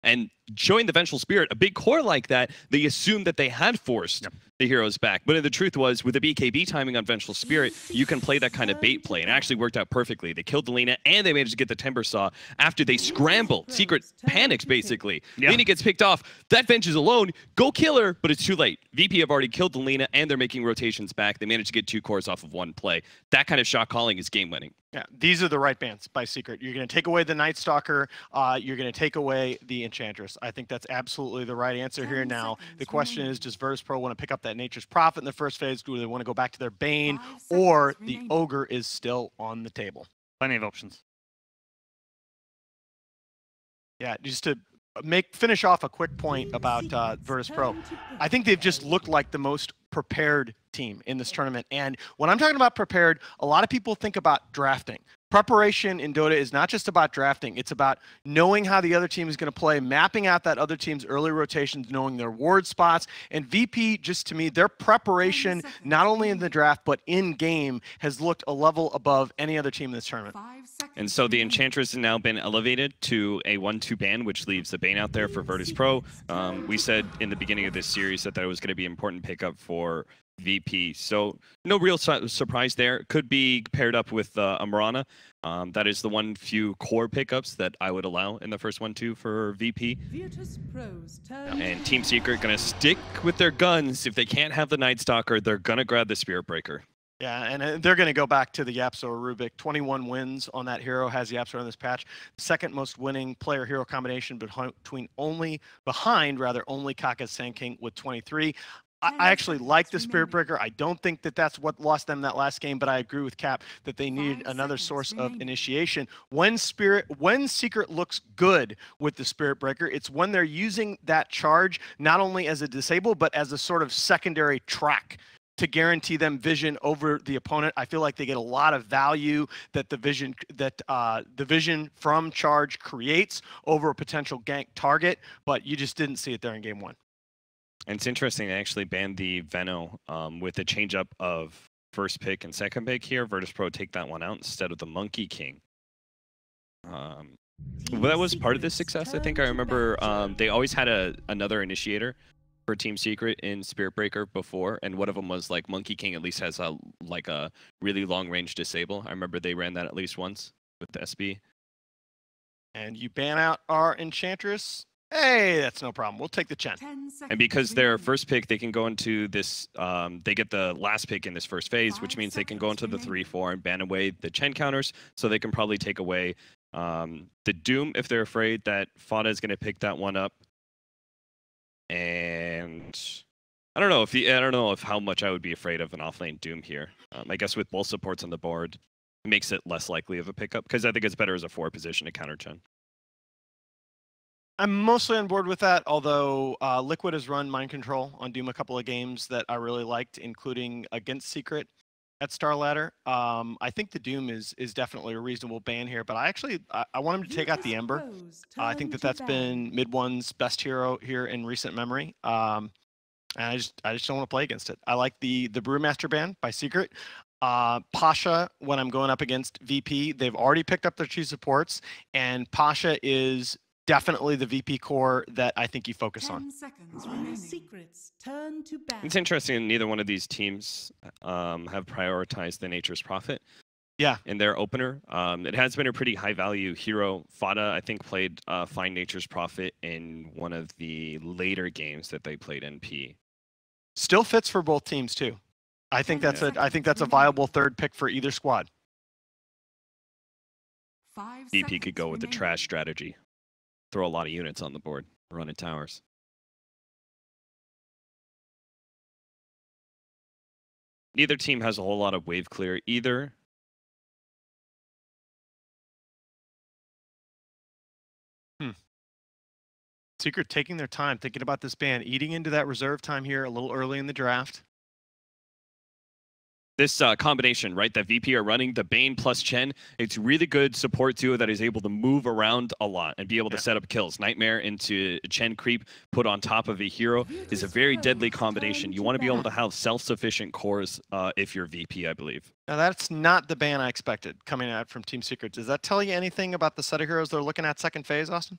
And showing the Vengeful Spirit, a big core like that, they assumed that they had forced the heroes back. But the truth was, with the BKB timing on Vengeful Spirit, you can play that kind of bait play. And it actually worked out perfectly. They killed the Lina, and they managed to get the Timber Saw after they scrambled. Secret panics, basically. Lina gets picked off. That Venge is alone. Go kill her, but it's too late. VP have already killed the Lina, and they're making rotations back. They managed to get 2 cores off of 1 play. That kind of shot calling is game-winning. Yeah, these are the right bans by Secret. You're going to take away the Night Stalker. You're going to take away the Enchantress. I think that's absolutely the right answer here. Now, the question is, does Virtus.Pro want to pick up that Nature's Prophet in the first phase? Do they want to go back to their Bane? Or the Ogre is still on the table? Plenty of options. Yeah, just to finish off a quick point about Virtus.Pro. I think they've just looked like the most prepared team in this tournament. And when I'm talking about prepared, a lot of people think about drafting. Preparation in Dota is not just about drafting. It's about knowing how the other team is going to play, mapping out that other team's early rotations, knowing their ward spots. And VP, just to me, their preparation, not only in the draft, but in game, has looked a level above any other team in this tournament. And so the Enchantress has now been elevated to a 1-2 ban, which leaves the Bane out there for Virtus.Pro. We said in the beginning of this series that was going to be an important pickup for VP. So no real surprise there. Could be paired up with Amarana. That is the few core pickups that I would allow in the first 1-2 for VP. And Team Secret going to stick with their guns. If they can't have the Night Stalker, they're going to grab the Spirit Breaker. Yeah, and they're going to go back to the Yapso or Rubik. 21 wins on that hero has Yapso in this patch. Second most winning player-hero combination behind Kaka's Sand King with 23. I actually like the Spirit Breaker. I don't think that that's what lost them that last game, but I agree with Cap that they needed another source of initiation. When Secret looks good with the Spirit Breaker, it's when they're using that charge not only as a disable, but as a sort of secondary track to guarantee them vision over the opponent. I feel like they get a lot of value that the vision from charge creates over a potential gank target, but you just didn't see it there in game 1. And it's interesting, they actually banned the Veno with the change up of first pick and second pick here. Virtus.Pro take that one out instead of the Monkey King. Well, that was part of the success. I think I remember they always had another initiator for Team Secret in Spirit Breaker before, and one of them was like Monkey King at least has a really long range disable. I remember they ran that at least once with the SB. And you ban out our Enchantress. Hey, that's no problem. We'll take the Chen. And because their first pick, they can go into this, they get the last pick in this first phase, which means they can go into the 3-4 and ban away the Chen counters, so they can probably take away the Doom if they're afraid that Fada is going to pick that one up. And I don't know if how much I would be afraid of an offlane Doom here. I guess with both supports on the board, it makes it less likely of a pickup, because I think it's better as a 4 position to counter Chen. I'm mostly on board with that, although Liquid has run Mind Control on Doom a couple of games that I really liked, including against Secret at Star Ladder. I think the Doom is definitely a reasonable ban here, but I want him to take out the Ember. I think that's been Mid-One's best hero here in recent memory. And I just don't want to play against it. I like the Brewmaster ban by Secret. Pasha, when I'm going up against VP, they've already picked up their 2 supports, and Pasha is definitely the VP core that I think you focus on. It's interesting, neither one of these teams have prioritized the Nature's Prophet in their opener. It has been a pretty high-value hero. Fada, I think, played Find Nature's Prophet in one of the later games that they played NP. Still fits for both teams, too. I think that's a viable third pick for either squad. VP could go with the trash strategy. Throw a lot of units on the board, running towers. Neither team has a whole lot of wave clear either. Secret taking their time, thinking about this ban, eating into that reserve time here a little early in the draft. This combination, right, that VP are running, the Bane plus Chen, it's really good support duo that is able to move around a lot and be able to set up kills. Nightmare into Chen creep put on top of a hero is a very deadly combination. You want to be able to have self-sufficient cores if you're VP, I believe. Now, that's not the ban I expected coming out from Team Secret. Does that tell you anything about the set of heroes they're looking at second phase, Austin?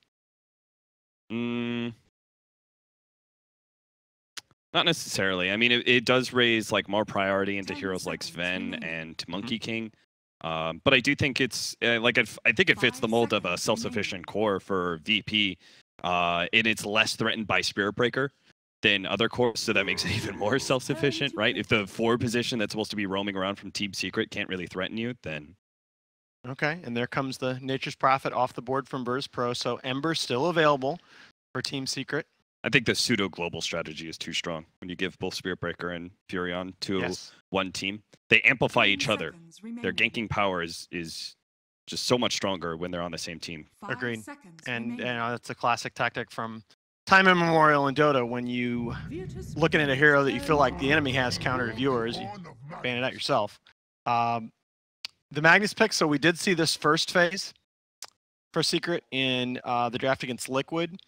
Not necessarily. I mean, it does raise like more priority into heroes like Sven and Monkey King. But I do think it's I think it fits the mold of a self-sufficient core for VP, and it's less threatened by Spirit Breaker than other cores, so that makes it even more self-sufficient, right? If the forward position that's supposed to be roaming around from Team Secret can't really threaten you, then... Okay, and there comes the Nature's Prophet off the board from Virtus.Pro, so Ember's still available for Team Secret. I think the pseudo-global strategy is too strong when you give both Spirit Breaker and Furion to one team. They amplify each other. Their ganking power is just so much stronger when they're on the same team. Agreed. And that's a classic tactic from time immemorial in Dota. When you looking at a hero that you feel like the enemy has counter to viewers, you ban it out yourself. The Magnus pick, so we did see this first phase for Secret in the draft against Liquid. Of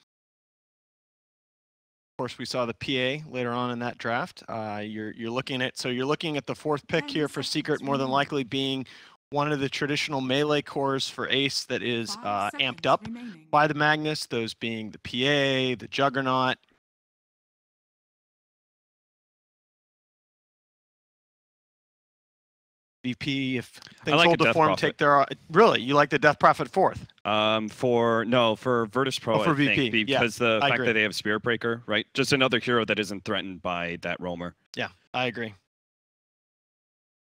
course, we saw the PA later on in that draft. You're looking at the fourth pick here for Secret, more than likely being one of the traditional melee cores for Ace that is amped up by the Magnus, those being the PA, the Juggernaut. VP, if things hold to form, take their... Really? You like the Death Prophet fourth? For Virtus.Pro, for I VP. think, because yeah, the fact that they have Spirit Breaker, right? Just another hero that isn't threatened by that roamer. Yeah, I agree.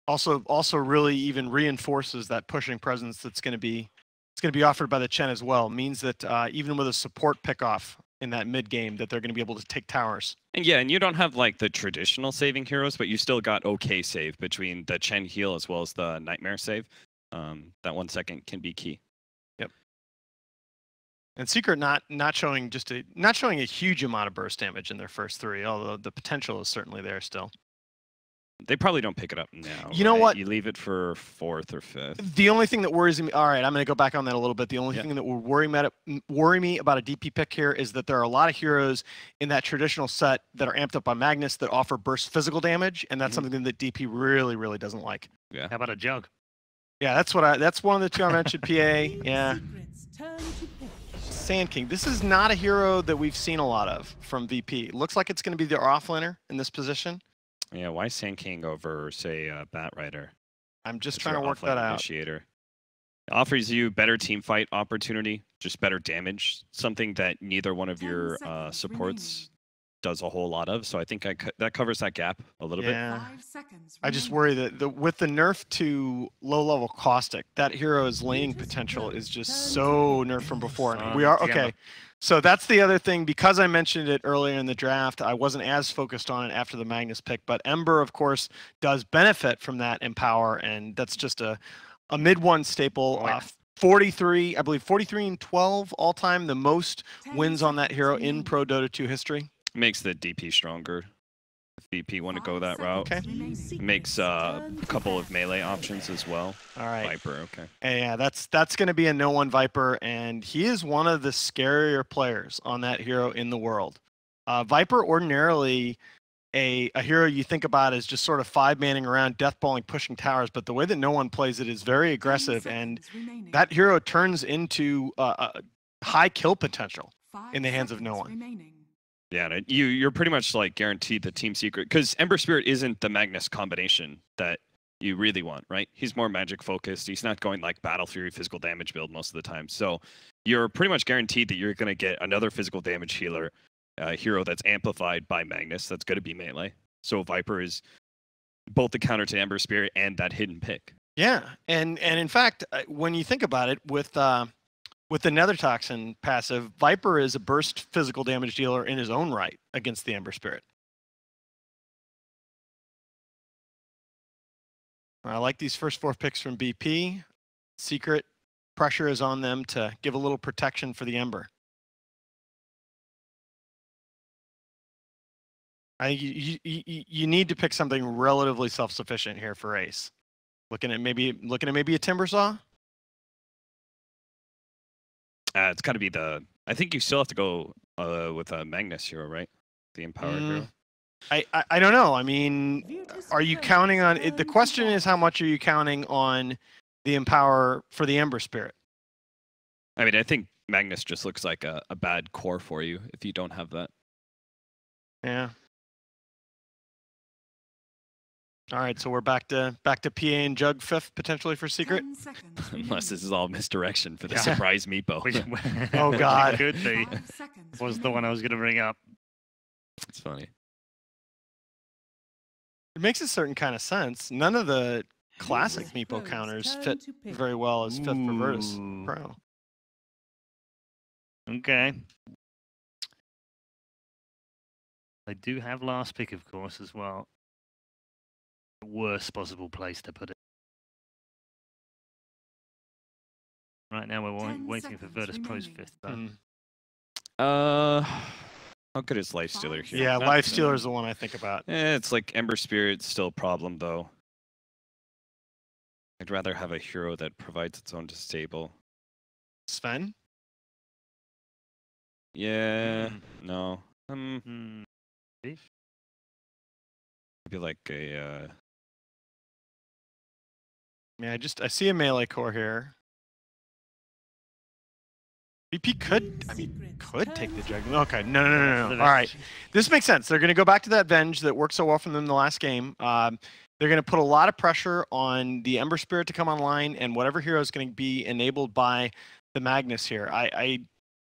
Also really even reinforces that pushing presence that's going to be offered by the Chen as well. Means that even with a support pickoff in that mid game, that they're going to be able to take towers. And yeah, and you don't have like the traditional saving heroes, but you still got okay save between the Chen heal as well as the Nightmare save. That 1 second can be key. Yep. And Secret not showing a huge amount of burst damage in their first three, although the potential is certainly there still. They probably don't pick it up now. You know what? You leave it for fourth or fifth. The only thing that worries me... All right, I'm going to go back on that a little bit. The only thing that would worry me about a DP pick here is that there are a lot of heroes in that traditional set that are amped up by Magnus that offer burst physical damage, and that's something that DP really, really doesn't like. Yeah. How about a Jug? Yeah, that's one of the two I mentioned, PA. Yeah. Sand King. This is not a hero that we've seen a lot of from VP. Looks like it's going to be their offlaner in this position. Yeah, why Sand King over, say, Bat Rider? I'm just trying to work that out. Initiator. It offers you better team fight opportunity, just better damage, something that neither one of your supports does a whole lot of. So I think that covers that gap a little bit. I just worry that with the nerf to low-level Caustic, that hero's laning potential is just so nerfed from before. We are okay. So that's the other thing. Because I mentioned it earlier in the draft, I wasn't as focused on it after the Magnus pick. But Ember, of course, does benefit from that empower, and that's just a mid-1 staple. 43, I believe 43 and 12 all-time, the most wins on that hero in Pro Dota 2 history. Makes the DP stronger. If VP want to go that route. Okay. Makes a couple of melee options as well. All right. Viper, okay. Yeah, that's going to be a no-1 Viper, and he is one of the scarier players on that hero in the world. Viper, ordinarily a hero you think about as just sort of 5-manning around, deathballing, pushing towers, but the way that no one plays it is very aggressive, and that hero turns into high kill potential in the hands of no one. Yeah, you're pretty much like guaranteed the team secret, because Ember Spirit isn't the Magnus combination that you really want, right? He's more magic focused. He's not going like Battle Fury physical damage build most of the time. So you're pretty much guaranteed that you're going to get another physical damage healer hero that's amplified by Magnus. That's going to be melee. So Viper is both the counter to Ember Spirit and that hidden pick. Yeah, and in fact, when you think about it, with the Nether Toxin passive, Viper is a burst physical damage dealer in his own right against the Ember Spirit. I like these first 4 picks from BP. Secret pressure is on them to give a little protection for the Ember. You need to pick something relatively self-sufficient here for Ace. Looking at maybe a Timbersaw. It's got to be I think you still have to go with a Magnus hero, right? The empowered hero. I don't know. I mean, are you counting on it? The question is, how much are you counting on the empower for the Ember Spirit? I mean, I think Magnus just looks like a bad core for you if you don't have that. Yeah. All right, so we're back to PA and Jug 5th potentially for Secret. Unless this is all misdirection for the surprise meepo. Oh God, could be. Was the one I was going to bring up. It's funny. It makes a certain kind of sense. None of the classic meepo counters fit very well as 5th for Virtus.Pro. Okay. They do have last pick, of course, as well. Worst possible place to put it. Right now we're waiting for Virtus.Pro's 5th. How good is Lifestealer here? Yeah, Lifestealer is the one I think about. It's like Ember Spirit's still a problem though. I'd rather have a hero that provides its own disable. Sven? Yeah, no. Maybe like a I see a melee core here. VP could take the Jug. Okay, no. All right, this makes sense. They're going to go back to that Venge that worked so well for them in the last game. They're going to put a lot of pressure on the Ember Spirit to come online, and whatever hero is going to be enabled by the Magnus here. I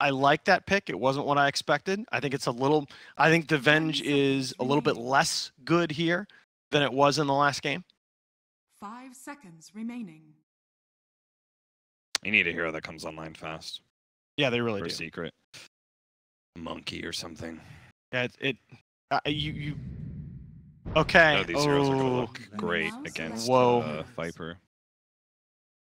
like that pick. It wasn't what I expected. I think the Venge is a little bit less good here than it was in the last game. 5 seconds remaining. You need a hero that comes online fast. Yeah, they really for do. Secret. A monkey or something. Yeah, okay. No, these heroes are going to look great against Viper.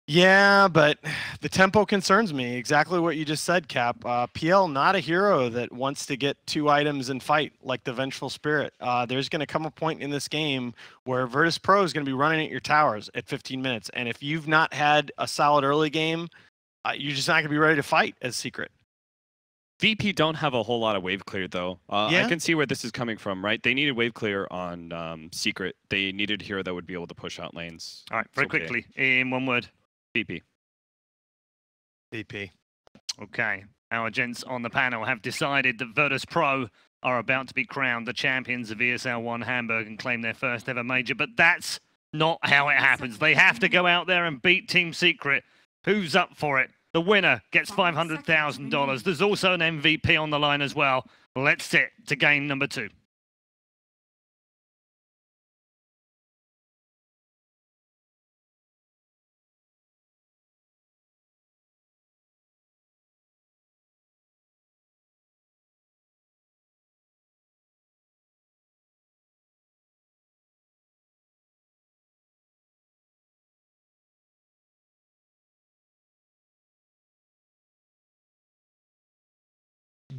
Yeah, but the tempo concerns me. Exactly what you just said, Cap. PL, not a hero that wants to get 2 items and fight like the Vengeful Spirit. There's going to come a point in this game where Virtus.Pro is going to be running at your towers at 15 minutes. And if you've not had a solid early game, you're just not going to be ready to fight as Secret. VP don't have a whole lot of wave clear, though. I can see where this is coming from, right? They needed wave clear on Secret. They needed a hero that would be able to push out lanes. All right, very quickly, in one word. VP. VP. Okay. Our gents on the panel have decided that Virtus.Pro are about to be crowned the champions of ESL One Hamburg and claim their first ever major, but that's not how it happens. They have to go out there and beat Team Secret. Who's up for it? The winner gets $500,000. There's also an MVP on the line as well. Let's sit to game number 2.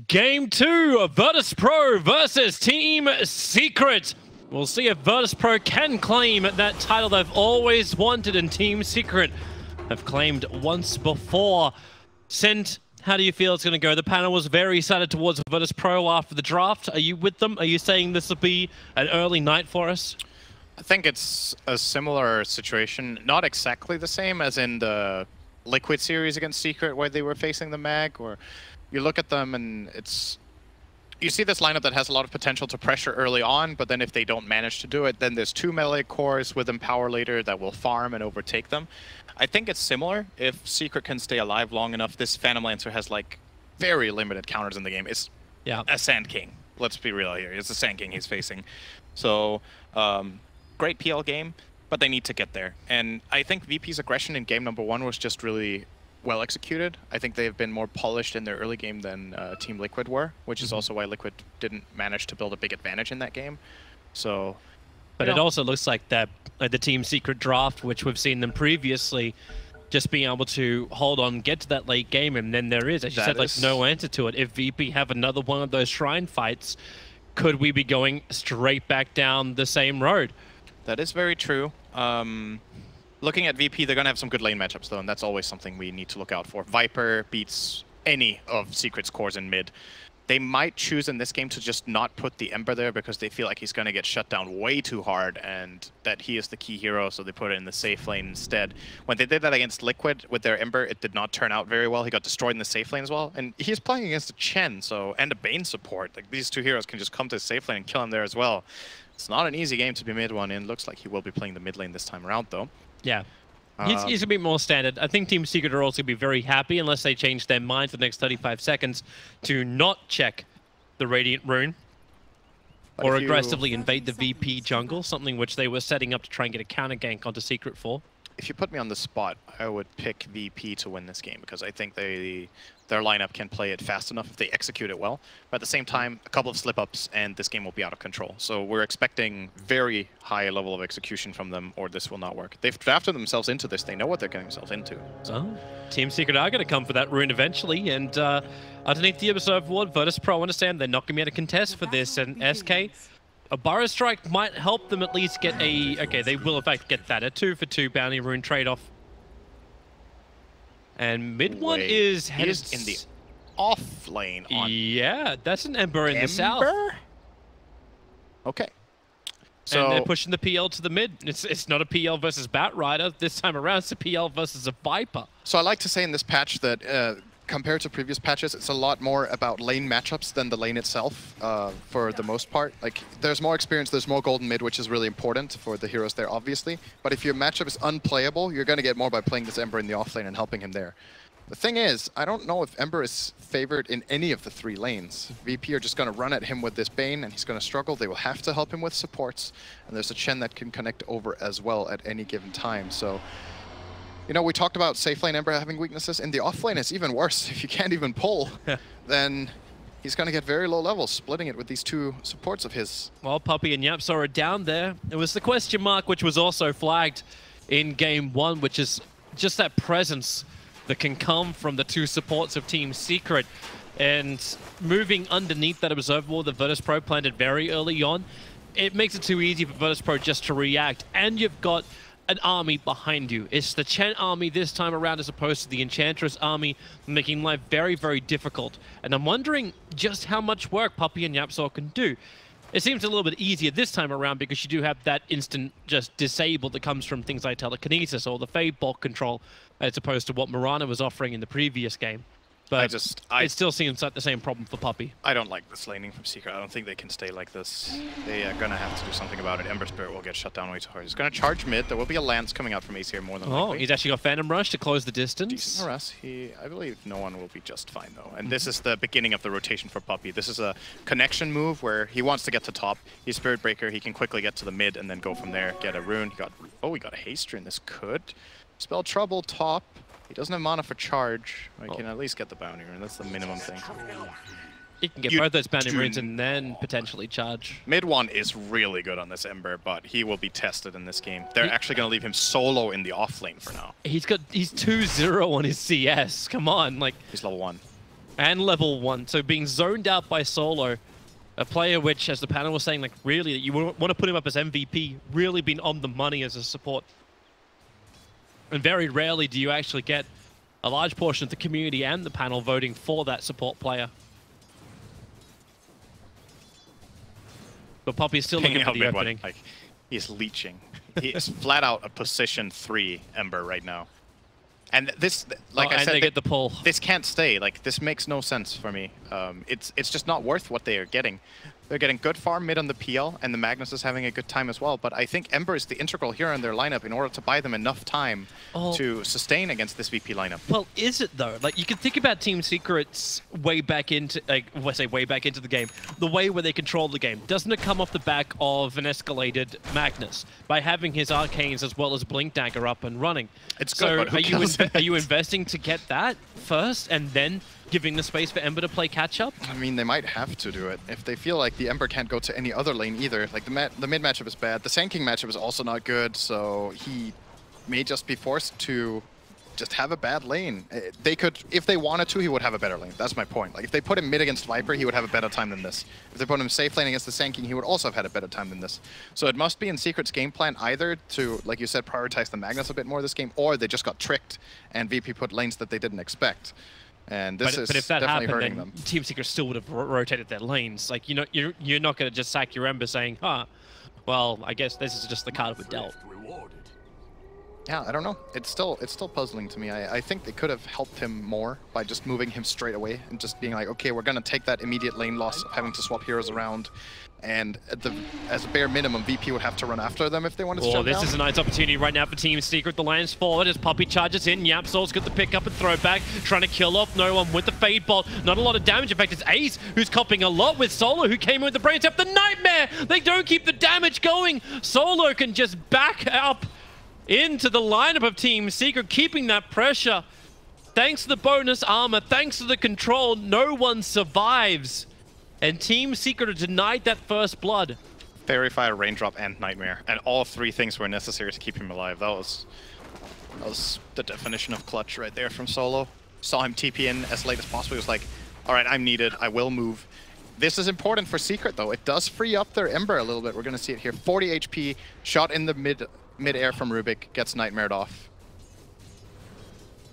Game 2 of Virtus.Pro versus Team Secret. We'll see if Virtus.Pro can claim that title they've always wanted and Team Secret have claimed once before. Sint, how do you feel it's going to go? The panel was very excited towards Virtus.Pro after the draft. Are you with them? Are you saying this will be an early night for us? I think it's a similar situation. Not exactly the same as in the Liquid series against Secret where they were facing the Mag, or you look at them and you see this lineup that has a lot of potential to pressure early on, but then if they don't manage to do it, then there's 2 melee cores with Empower later that will farm and overtake them. I think it's similar. If Secret can stay alive long enough, this Phantom Lancer has like very limited counters in the game. It's a Sand King. Let's be real here. It's a Sand King he's facing. So great PL game, but they need to get there. And I think VP's aggression in game number 1 was just really well executed. I think they've been more polished in their early game than Team Liquid were, which is also why Liquid didn't manage to build a big advantage in that game. So, but it also looks like that the Team Secret draft, which we've seen them previously, just being able to hold on, get to that late game, and then there is, as you said, like no answer to it. If VP have another one of those shrine fights, could we be going straight back down the same road? That is very true. Looking at VP, they're going to have some good lane matchups, though, and that's always something we need to look out for. Viper beats any of Secret's cores in mid. They might choose in this game to just not put the Ember there because they feel like he's going to get shut down way too hard and that he is the key hero, so they put it in the safe lane instead. When they did that against Liquid with their Ember, it did not turn out very well. He got destroyed in the safe lane as well, and he's playing against a Chen and a Bane support. Like, these two heroes can just come to the safe lane and kill him there as well. It's not an easy game to be mid one in. Looks like he will be playing the mid lane this time around, though. Yeah. He's a bit more standard. I think Team Secret are also going to be very happy, unless they change their mind for the next 35 seconds, to not check the Radiant Rune or aggressively invade the VP jungle, something which they were setting up to try and get a counter gank onto Secret for. If you put me on the spot, I would pick VP to win this game because I think their lineup can play it fast enough if they execute it well. But at the same time, a couple of slip-ups and this game will be out of control. So we're expecting very high level of execution from them or this will not work. They've drafted themselves into this. They know what they're getting themselves into. So Team Secret are going to come for that rune eventually. And underneath the Observer Ward, Virtus.Pro understand they're not going to be able to contest for this. And SK, a Burrow Strike might help them at least get a... Okay, they will in fact get that. A 2-for-2 bounty rune trade-off. And mid one is headed in the off lane. Yeah, that's an Ember in the south. Okay. So and they're pushing the PL to the mid. It's not a PL versus Batrider this time around. It's a PL versus a Viper. So I like to say in this patch that compared to previous patches, it's a lot more about lane matchups than the lane itself for the most part. Like, there's more experience, there's more golden mid, which is really important for the heroes there, obviously. But if your matchup is unplayable, you're going to get more by playing this Ember in the offlane and helping him there. The thing is, I don't know if Ember is favored in any of the 3 lanes. VP are just going to run at him with this Bane, and he's going to struggle. They will have to help him with supports, and there's a Chen that can connect over as well at any given time. So, you know, we talked about safe lane Ember having weaknesses. In the off lane, it's even worse. If you can't even pull, then he's going to get very low levels, splitting it with these 2 supports of his. Well, Puppey and Yapso are down there. It was the question mark, which was also flagged in Game 1, which is just that presence that can come from the 2 supports of Team Secret. And moving underneath that Observer Wall that Virtus.Pro planted very early on, it makes it too easy for Virtus.Pro just to react. And you've got an army behind you. It's the Chen army this time around as opposed to the Enchantress army, making life very, very difficult. And I'm wondering just how much work Puppey and Yapso can do. It seems a little bit easier this time around because you do have that instant just disable that comes from things like telekinesis or the Fade bulk control as opposed to what Mirana was offering in the previous game. But it still seems like the same problem for Puppey. I don't like this laning from Secret. I don't think they can stay like this. They are going to have to do something about it. Ember Spirit will get shut down way too hard. He's going to charge mid. There will be a Lance coming out from Ace here more than likely. He's actually got Phantom Rush to close the distance. Decent harass. I believe no one will be just fine, though. And this is the beginning of the rotation for Puppey. This is a connection move where he wants to get to top. He's Spirit Breaker. He can quickly get to the mid and then go from there. Get a rune. He got a haste rune. This could spell trouble top. He doesn't have mana for charge. I can at least get the bounty rune. That's the minimum thing. He can get both those bounty runes and then potentially charge. Mid one is really good on this Ember, but he will be tested in this game. They're actually going to leave him solo in the off lane for now. He's 2-0 on his CS. Come on, like he's level 1. And level 1. So being zoned out by solo, a player which, as the panel was saying, like really, you want to put him up as MVP, really been on the money as a support. And very rarely do you actually get a large portion of the community and the panel voting for that support player. But Puppey's still looking for the opening. Like, he's leeching. He is flat out a position 3 Ember right now. And this, like I said, they get the pull. This can't stay. Like, this makes no sense for me. It's just not worth what they are getting. They're getting good farm mid on the PL, and the Magnus is having a good time as well. But I think Ember is the integral hero in their lineup in order to buy them enough time to sustain against this VP lineup. Well, is it though? Like, you can think about Team Secret's way back into, way back into the game, the way where they control the game. Doesn't it come off the back of an escalated Magnus by having his arcanes as well as Blink Dagger up and running? It's good, but are you investing to get that first and then giving the space for Ember to play catch-up? I mean, they might have to do it. If they feel like the Ember can't go to any other lane either. Like, the mid matchup is bad. The Sand King matchup is also not good, so he may just be forced to just have a bad lane. They could, if they wanted to, he would have a better lane. That's my point. Like, if they put him mid against Viper, he would have a better time than this. If they put him safe lane against the Sand King, he would also have had a better time than this. So it must be in Secret's game plan either to, like you said, prioritize the Magnus a bit more this game, or they just got tricked and VP put lanes that they didn't expect. And this is but if that definitely happened, hurting then them. Team Secret still would have rotated their lanes. Like, you're not going to just sack your Ember saying, well, I guess this is just the card we're dealt. Yeah, I don't know. It's still puzzling to me. I think they could have helped him more by just moving him straight away and just being like, okay, we're gonna take that immediate lane loss of having to swap heroes around, and as a bare minimum, VP would have to run after them if they wanted to jump this down. is a nice opportunity right now for Team Secret. The lane's forward as Puppey charges in. YapzOr's got the pick up and throw back, trying to kill off no one with the Fade Bolt. Not a lot of damage. In fact, it's Ace who's copping a lot with Solo, who came in with the brain tap. The Nightmare! They don't keep the damage going. Solo can just back up into the lineup of Team Secret, keeping that pressure. Thanks to the bonus armor, thanks to the control, no one survives. And Team Secret are denied that first blood. Fairy Fire, Raindrop, and Nightmare. And all three things were necessary to keep him alive. That was the definition of clutch right there from Solo. Saw him TP in as late as possible. He was like, all right, I'm needed. I will move. This is important for Secret, though. It does free up their Ember a little bit. We're going to see it here. 40 HP, shot in the mid-air from Rubik, gets Nightmared off.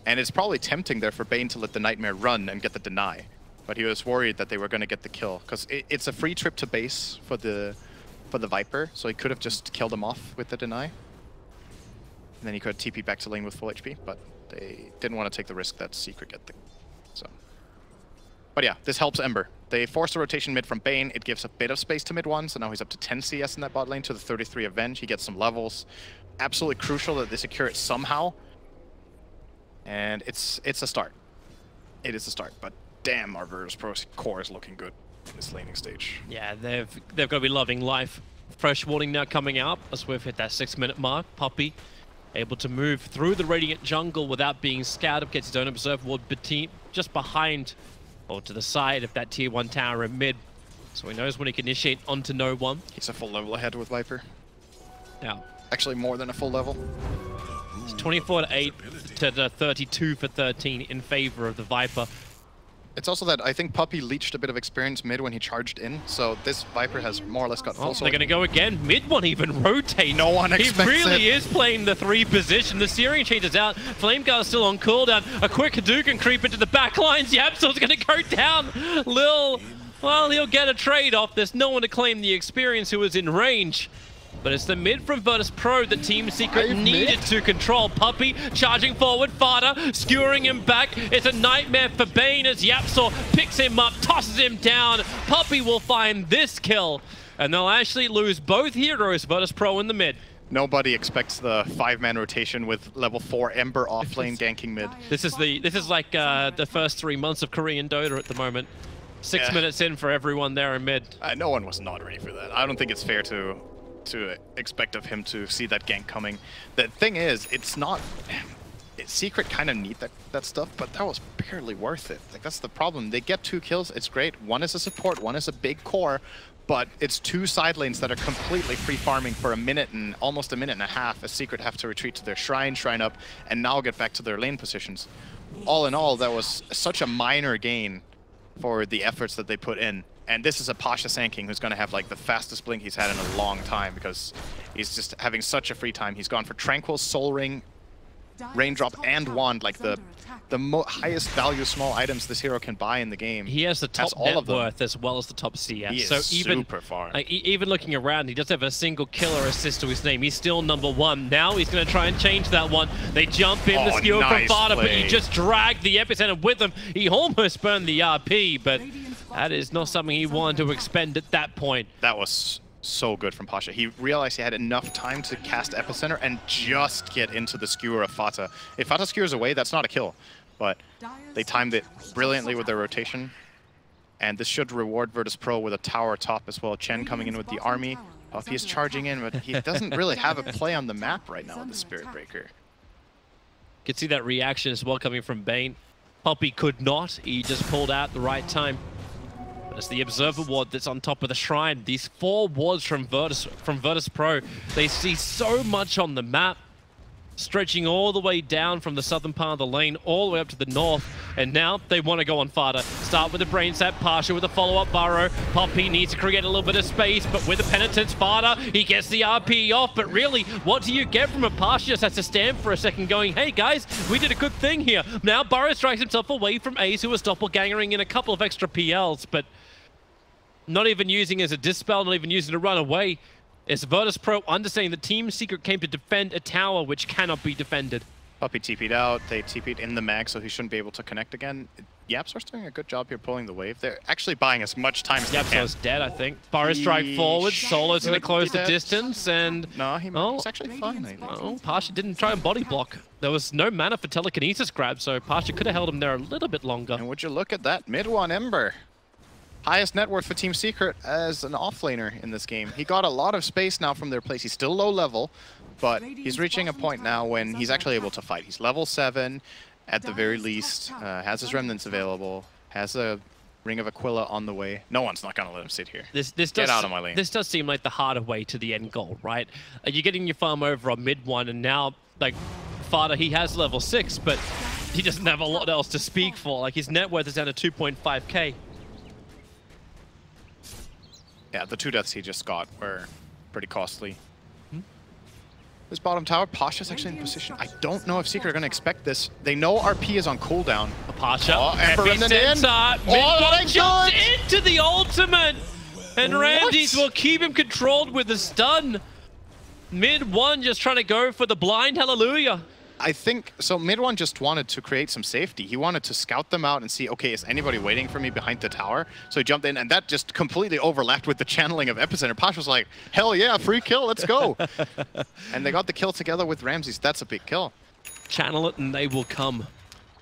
And it's probably tempting there for Bane to let the Nightmare run and get the deny. But he was worried that they were going to get the kill, because it's a free trip to base for the Viper, so he could have just killed him off with the deny. And then he could TP back to lane with full HP, but they didn't want to take the risk that Secret get the... So. But yeah, this helps Ember. They force a rotation mid from Bane. It gives a bit of space to mid one, so now he's up to 10 CS in that bot lane to the 33 Avenge. He gets some levels. Absolutely crucial that they secure it somehow. And it's a start. It is a start, but damn, our Virtus.Pro core is looking good in this laning stage. Yeah, they've got to be loving life. Fresh warning now coming out as we've hit that 6-minute mark. Puppey able to move through the Radiant jungle without being scouted. Gets his own observe ward just behind or to the side of that tier 1 tower in mid. So he knows when he can initiate onto no one. He's a full level ahead with Viper. Yeah. Actually more than a full level. It's 24-8 to the 32 for 13 in favor of the Viper. It's also that I think Puppey leached a bit of experience mid when he charged in, so this Viper has more or less got full. They're going to go again. Mid one even rotates. No one expects He really is playing the 3 position. The Searing changes out. Flameguard's still on cooldown. A quick Hadouken creep into the back lines. YapzOr's going to go down. Well, he'll get a trade off. There's no one to claim the experience who was in range. But it's the mid from Virtus.Pro that Team Secret needed to control. Puppey charging forward, Fada skewering him back. It's a nightmare for Bane as YapzOr picks him up, tosses him down. Puppey will find this kill, and they'll actually lose both heroes, Virtus.Pro in the mid. Nobody expects the 5-man rotation with level 4 Ember offlane ganking mid. This is like the first 3 months of Korean Dota at the moment. 6 minutes in for everyone there in mid. No one was not ready for that. I don't think it's fair to expect of him to see that gank coming. The thing is, Secret kind of need that stuff, but that was barely worth it. Like, that's the problem. They get 2 kills, it's great. One is a support, one is a big core, but it's 2 side lanes that are completely free farming for almost a minute and a half as Secret have to retreat to their shrine up, and now get back to their lane positions. All in all, that was such a minor gain for the efforts that they put in. And this is a Pasha Sand who's going to have like the fastest blink he's had in a long time because he's just having such a free time. He's gone for Tranquil, Soul Ring, Raindrop, and Wand, like the highest value small items this hero can buy in the game. He has the top net worth as well as the top CS. He is super far. Even looking around, he doesn't have a single kill or assist to his name. He's still #1. Now he's going to try and change that one. They jump in, the skewer from Fada, but he just dragged the epicenter with him. He almost burned the RP, but that is not something he wanted to expend at that point. That was so good from Pasha. He realized he had enough time to cast Epicenter and just get into the skewer of Fata. If Fata skewers away, that's not a kill, but they timed it brilliantly with their rotation. And this should reward Virtus.Pro with a tower top as well. Chen coming in with the army. Puppey is charging in, but he doesn't really have a play on the map right now with the Spirit Breaker. Could see that reaction as well coming from Bane. Puppey could not. He just pulled out at the right time. But it's the Observer Ward that's on top of the shrine. These 4 wards from Virtus.Pro, they see so much on the map. stretching all the way down from the southern part of the lane all the way up to the north, and now they want to go on Fada. Start with the brain set, Pasha with a follow-up burrow. Poppy needs to create a little bit of space, but with the penitence, Fada, he gets the RP off, but really, what do you get from a Pasha? Just has to stand for a second going, hey guys, we did a good thing here. Now Burrow strikes himself away from Ace, who was doppelgangering in a couple of extra PLs, but not even using as a dispel, not even using to run away. It's Virtus.Pro understanding the Team Secret came to defend a tower which cannot be defended. Puppy TP'd out, they TP'd in the mag, so he shouldn't be able to connect again. Yapsor's doing a good job here pulling the wave. They're actually buying as much time as they can. Yapsor's dead, I think. Burrow strike forward, Solo's going to close the distance, and... No, he's actually fine, I think. Oh, Pasha didn't try and body block. There was no mana for telekinesis grab, so Pasha could have held him there a little bit longer. And would you look at that, mid one Ember. Highest net worth for Team Secret as an offlaner in this game. He got a lot of space now from their place. He's still low level, but he's reaching a point now when he's actually able to fight. He's level 7 at the very least, has his remnants available, has a Ring of Aquila on the way. No one's not going to let him sit here. Get out of my lane. This does seem like the harder way to the end goal, right? You're getting your farm over on mid 1, and now, like, Fada, he has level 6, but he doesn't have a lot else to speak for. Like, his net worth is down to 2.5k. Yeah, the 2 deaths he just got were pretty costly. This bottom tower, Pasha's actually in position. I don't know if Secret are going to expect this. They know RP is on cooldown. Pasha, Ember in. Mid-1 jumps into the ultimate, and Ramses will keep him controlled with the stun. Mid-1 just trying to go for the blind hallelujah. I think, so mid-1 just wanted to create some safety. He wanted to scout them out and see, okay, is anybody waiting for me behind the tower? So he jumped in, and that just completely overlapped with the channeling of Epicenter. Pasha was like, hell yeah, free kill, let's go. And they got the kill together with Ramses. That's a big kill. Channel it and they will come.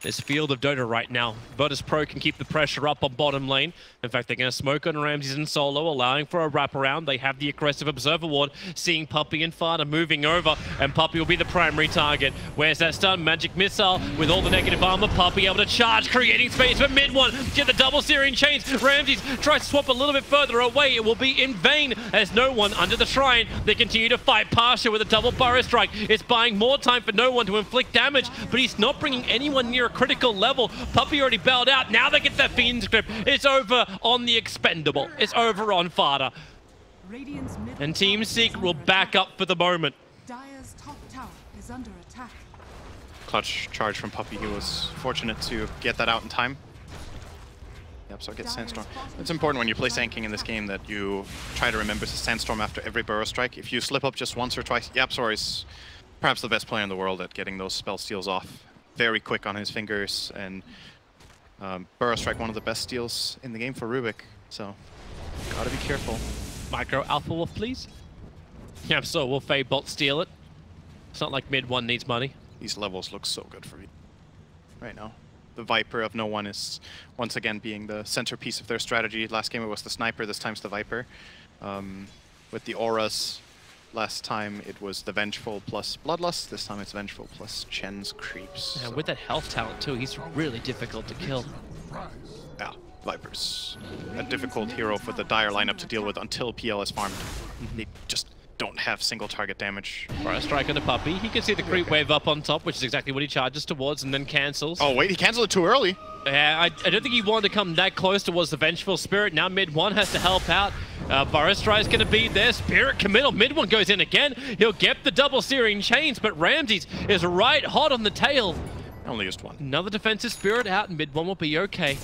This field of Dota right now. Virtus.Pro can keep the pressure up on bottom lane. In fact, they're going to smoke on Ramses and Solo, allowing for a wraparound. They have the aggressive Observer Ward, seeing Puppy and Fada moving over, and Puppy will be the primary target. Where's that stun? Magic Missile with all the negative armor. Puppy able to charge, creating space for mid-1. Get the double searing chains. Ramses tries to swap a little bit further away. It will be in vain as no one under the shrine. They continue to fight. Pasha with a double burrow strike. It's buying more time for no one to inflict damage, but he's not bringing anyone near a critical level. Puppy already bailed out. Now they get that Fiend's Grip. It's over on the Expendable. It's over on Fada. And Team Secret will back up for the moment. Dire's top tower is under attack. Clutch charge from Puppy. He was fortunate to get that out in time. Yep, so gets Sandstorm. It's important when you play Sand in this game that you try to remember to Sandstorm after every burrow strike. If you slip up just once or twice, Yapsor is perhaps the best player in the world at getting those spell steals off. Very quick on his fingers, and Burrow Strike, one of the best steals in the game for Rubik, so gotta be careful. Micro Alpha Wolf, please. Yeah, so will Fadebolt steal it? It's not like mid-1 needs money. These levels look so good for me right now. The Viper of no one is once again being the centerpiece of their strategy. Last game it was the Sniper, this time's the Viper. With the auras, last time it was the Vengeful plus Bloodlust, this time it's Vengeful plus Chen's Creeps. And with that health talent too, he's really difficult to kill. Yeah, Viper's a difficult hero for the Dire lineup to deal with until PL is farmed. They just don't have single target damage. For a strike on the Puppy, he can see the creep wave up on top, which is exactly what he charges towards and then cancels. Oh wait, he canceled it too early. Yeah, I don't think he wanted to come that close towards the Vengeful Spirit. Now mid-1 has to help out. Baristrai is going to be there. Spirit committal. Mid-1 goes in again. He'll get the double searing chains, but Ramses is right hot on the tail. Only used one. Another defensive Spirit out, and mid-1 will be okay.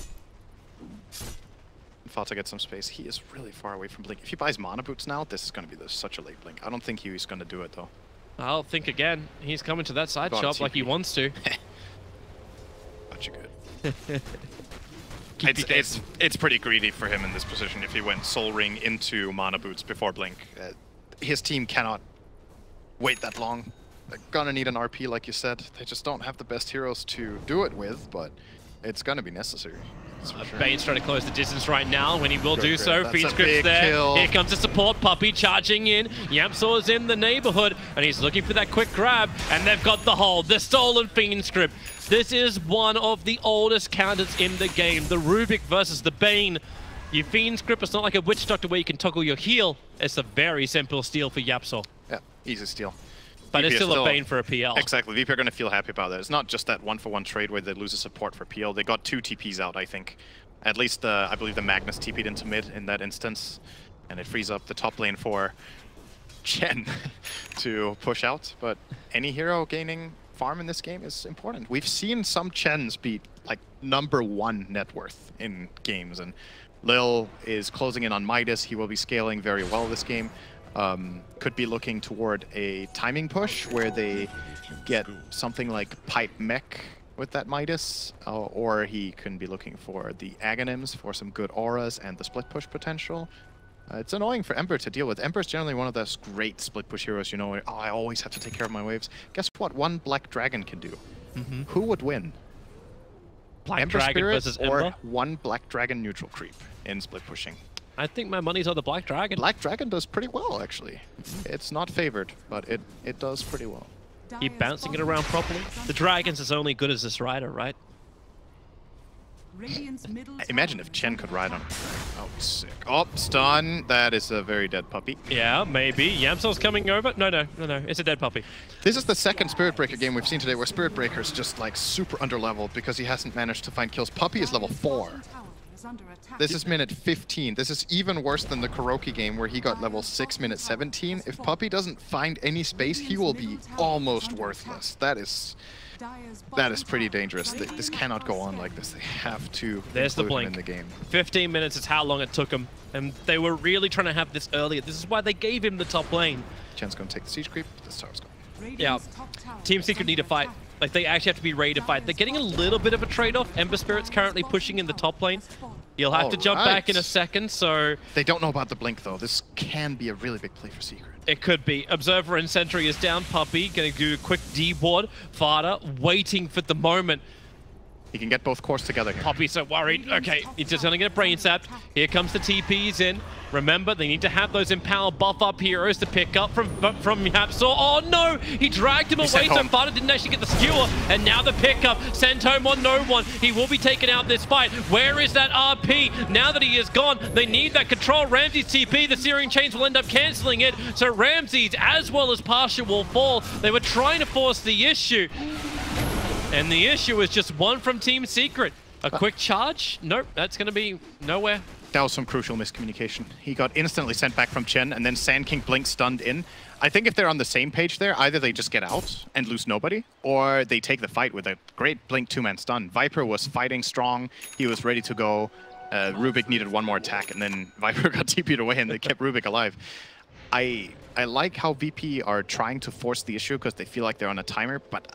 Fata gets some space. He is really far away from Blink. If he buys Mana Boots now, this is going to be such a late Blink. I don't think he's going to do it, though. I'll think again. He's coming to that side shop like he wants to. But you're good. It's pretty greedy for him in this position if he went Soul Ring into Mana Boots before Blink. His team cannot wait that long. They're gonna need an RP, like you said. They just don't have the best heroes to do it with, but it's gonna be necessary. Sure. Bane's trying to close the distance right now. When he will do so, That's Feed Script's there. Kill. Here comes the support. Puppy charging in. Yapsor's in the neighborhood, and he's looking for that quick grab. And they've got the hold. The stolen Fiend Script. This is one of the oldest counters in the game. The Rubik versus the Bane. Your Fiend Script is not like a Witch Doctor where you can toggle your heal. It's a very simple steal for Yapsor. Yeah, easy steal. But VP it's is still a bane for a PL. Exactly. VP are going to feel happy about that. It's not just that 1-for-1 trade where they lose a support for PL. They got 2 TPs out, I think. At least, I believe the Magnus TP'd into mid in that instance. And it frees up the top lane for Chen to push out. But any hero gaining farm in this game is important. We've seen some Chens be like #1 net worth in games. And Lil is closing in on Midas. He will be scaling very well this game. Could be looking toward a timing push where they get something like Pipe Mech with that Midas, or he can be looking for the Aghanims for some good auras and the split push potential. It's annoying for Ember to deal with. Ember's generally one of those great split push heroes, you know, where, oh, I always have to take care of my waves. Guess what one Black Dragon can do? Who would win? Black Ember Dragon Spirit versus or Ember? one Black Dragon neutral creep in split pushing? I think my money's on the Black Dragon. Black Dragon does pretty well, actually. It's not favored, but it does pretty well. Keep bouncing it around properly. The Dragon's as only good as this rider, right? Imagine if Chen could ride on it. Oh, sick. Oh, stun. That is a very dead puppy. Yeah, maybe. Yamsel's coming over. No. It's a dead puppy. This is the second Spirit Breaker game we've seen today where Spirit Breaker is just like super underleveled because he hasn't managed to find kills. Puppy is level 4. This is minute 15. This is even worse than the Kuroki game where he got level 6 minute 17. If Puppy doesn't find any space, he will be almost worthless. That is pretty dangerous. This cannot go on like this. They have to There's the include him blink. in the game. 15 minutes is how long it took them. And they were really trying to have this earlier. This is why they gave him the top lane. Chen's going to take the siege creep. The tower's gone. Yeah. Team Secret need to fight. Like, they actually have to be ready to fight. They're getting a little bit of a trade-off. Ember Spirit's currently pushing in the top lane. He'll have to jump back in a second, so... They don't know about the blink, though. This can be a really big play for Secret. It could be. Observer and Sentry is down. Puppy going to do a quick D-ward. Fada waiting for the moment. He can get both cores together here. Puppy's so worried. Okay, he's just going to get a brain sapped. Here comes the TPs in. Remember, they need to have those Empower buff-up heroes to pick up from Yapsaw. Oh no! He dragged him away, so Fada didn't actually get the skewer. And now the pickup. Sent home on no one. He will be taken out this fight. Where is that RP? Now that he is gone, they need that control. Ramsey's TP, the Searing Chains will end up cancelling it. So Ramsey's, as well as Pasha, will fall. They were trying to force the issue. And the issue is just one from Team Secret. A quick charge? Nope, that's going to be nowhere. That was some crucial miscommunication. He got instantly sent back from Chen, and then Sand King Blink stunned in. I think if they're on the same page there, either they just get out and lose nobody, or they take the fight with a great Blink 2-man stun. Viper was fighting strong. He was ready to go. Rubik needed one more attack, and then Viper got TP'd away, and they kept Rubik alive. I like how VP are trying to force the issue because they feel like they're on a timer, but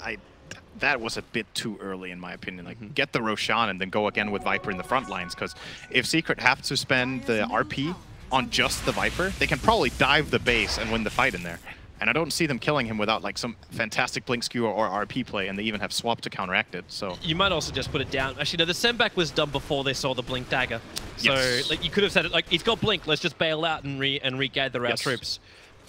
that was a bit too early, in my opinion. Like, get the Roshan and then go again with Viper in the front lines, because if Secret have to spend the RP on just the Viper, they can probably dive the base and win the fight in there. And I don't see them killing him without like some fantastic blink skewer or RP play, and they even have swap to counteract it. So you might also just put it down. Actually, no, the send back was done before they saw the blink dagger. So like, you could have said it like, he's got blink, let's just bail out and regather our troops.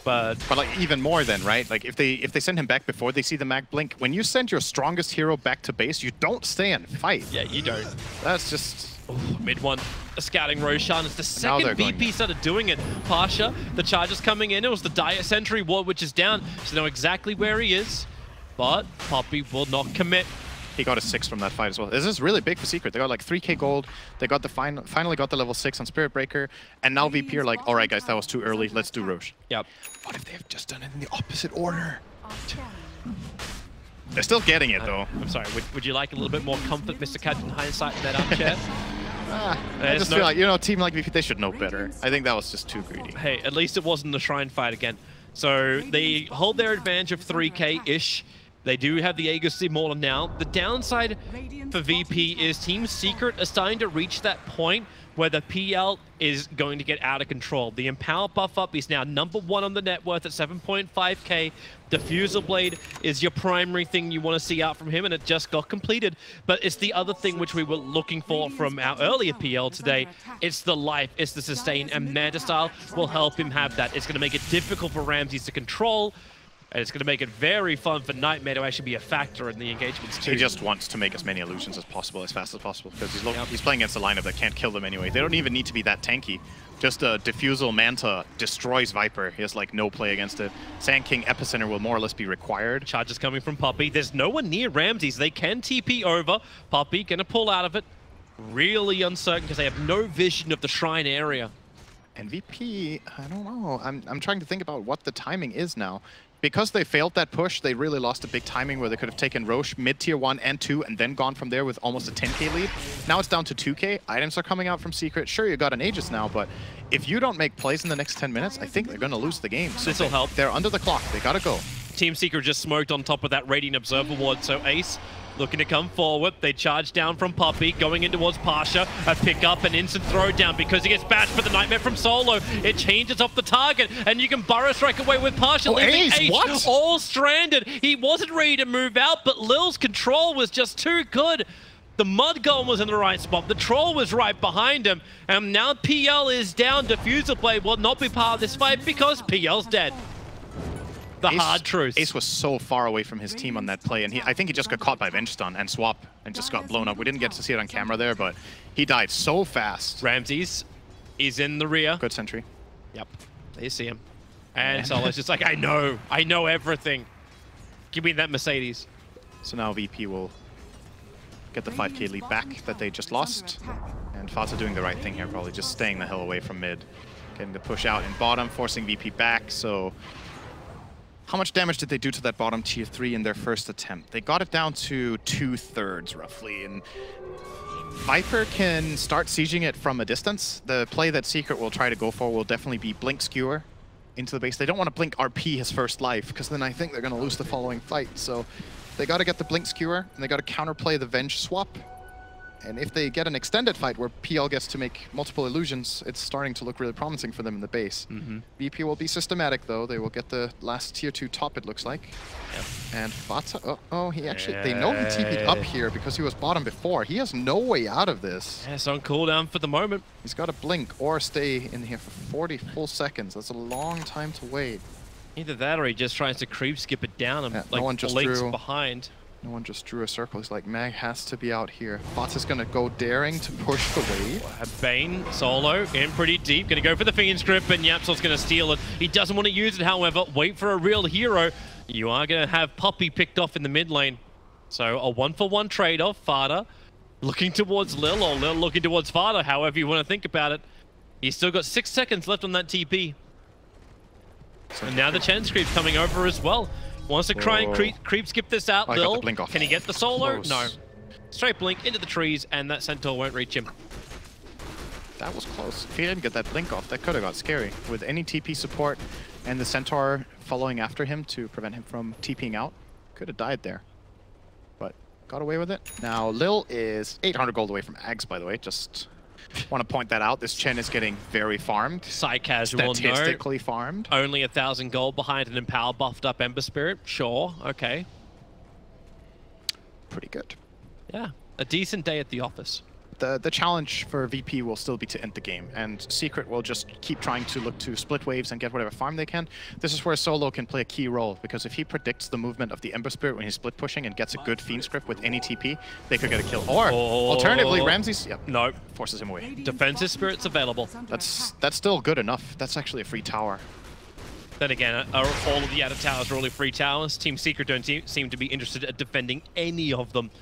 But like even more then, right? Like if they send him back before they see the mag blink, when you send your strongest hero back to base, you don't stay and fight. Yeah, you don't. That's just mid one. A scouting Roshan is the second VP started doing it. Pasha, the charge is coming in. It was the Dire Sentry ward which is down. So they know exactly where he is. But Puppy will not commit. He got a 6 from that fight as well. This is really big for Secret. They got like 3k gold. They got the finally got the level 6 on Spirit Breaker. And now VP are like, all right, guys, that was too early. Let's do Roche. Yep. What if they've just done it in the opposite order? They're still getting it, though. I'm sorry. Would you like a little bit more comfort, Mr. Cat, in hindsight in that armchair? I just feel like, you know, a team like VP, they should know better. I think that was just too greedy. Hey, at least it wasn't the Shrine fight again. So they hold their advantage of 3k-ish. They do have the Aegis Immortal now. The downside for VP is Team Secret are starting to reach that point where the PL is going to get out of control. The Empower buff up is now #1 on the net worth at 7.5k. Diffusal Blade is your primary thing you want to see out from him, and it just got completed. But it's the other thing which we were looking for from our earlier PL today. It's the life, it's the sustain, and Manta Style will help him have that. It's going to make it difficult for Ramses to control. And it's going to make it very fun for Nightmare to actually be a factor in the engagements too. He just wants to make as many illusions as possible, as fast as possible, because he's playing against a lineup that can't kill them anyway. They don't even need to be that tanky. Just a Diffusal Manta destroys Viper. He has like no play against it. Sand King Epicenter will more or less be required. Charges coming from Puppey. There's no one near Ramses. They can TP over. Puppey going to pull out of it. Really uncertain because they have no vision of the shrine area. And VP, I don't know. I'm trying to think about what the timing is now. Because they failed that push, they really lost a big timing where they could have taken Roche mid-tier 1 and 2 and then gone from there with almost a 10k lead. Now it's down to 2k. Items are coming out from Secret. Sure, you got an Aegis now, but if you don't make plays in the next 10 minutes, I think they're going to lose the game. So This'll help. They're under the clock. They got to go. Team Secret just smoked on top of that Radiant Observer ward, so Ace looking to come forward. They charge down from Puppey, going in towards Pasha. A pick up, an instant throw down because he gets bashed for the Nightmare from Solo. It changes off the target, and you can Burrow Strike away with Pasha, leaving Ace all stranded. He wasn't ready to move out, but Lil's control was just too good. The Mud Golem was in the right spot. The Troll was right behind him. And now PL is down. Diffusal Blade will not be part of this fight because PL's dead. The hard truth. Ace was so far away from his team on that play, and I think he just got caught by Venge Stun and Swap and just got blown up. We didn't get to see it on camera there, but he died so fast. Ramses is in the rear. Good sentry. Yep, they see him. And Solo's just like, I know everything. Give me that Mercedes. So now VP will get the 5k lead back that they just lost. And Fata doing the right thing here, probably just staying the hell away from mid. Getting the push out in bottom, forcing VP back, so... How much damage did they do to that bottom tier 3 in their first attempt? They got it down to 2/3 roughly, and Viper can start sieging it from a distance. The play that Secret will try to go for will definitely be Blink Skewer into the base. They don't want to Blink RP his first life, because then I think they're going to lose the following fight. So they got to get the Blink Skewer, and they got to counterplay the Venge Swap. And if they get an extended fight where PL gets to make multiple illusions, it's starting to look really promising for them in the base. VP will be systematic, though. They will get the last tier 2 top, it looks like. Yep. And Fata, he actually, they know he TP'd up here because he was bottom before. He has no way out of this. Yeah, it's on cooldown for the moment. He's got to blink or stay in here for 40 full seconds. That's a long time to wait. Either that or he just tries to creep skip it down and no one just blinks drew. behind. No one just drew a circle. He's like, Mag has to be out here. Fata's going to go daring to push the wave. Bane, Solo, in pretty deep. Going to go for the Fiend's Grip, and Yapsol's going to steal it. He doesn't want to use it, however. Wait for a real hero. You are going to have Puppey picked off in the mid lane. So a 1-for-1 trade-off. Fata looking towards Lil, or Lil looking towards Fata, however you want to think about it. He's still got 6 seconds left on that TP. And now the chance creep's coming over as well. Wants to try and creep skip this out, Lil. Can he get the Solo? Close. No. Straight blink into the trees, and that Centaur won't reach him. That was close. If he didn't get that blink off, that could have got scary. With any TP support and the Centaur following after him to prevent him from TPing out, could have died there. But got away with it. Now, Lil is 800 gold away from Ags, by the way. Just want to point that out. This Chen is getting very farmed. Psy-casual, statistically farmed. Only 1,000 gold behind an Empower buffed up Ember Spirit. Sure, okay. Pretty good. Yeah, a decent day at the office. The challenge for VP will still be to end the game, and Secret will just keep trying to look to split waves and get whatever farm they can. This is where Solo can play a key role, because if he predicts the movement of the Ember Spirit when he's split pushing and gets a good Fiend Script with any TP, they could get a kill. Or, alternatively, Ramses forces him away. Defensive Spirit's available. That's still good enough. That's actually a free tower. Then again, all of the outer towers are really free towers. Team Secret don't seem to be interested in defending any of them.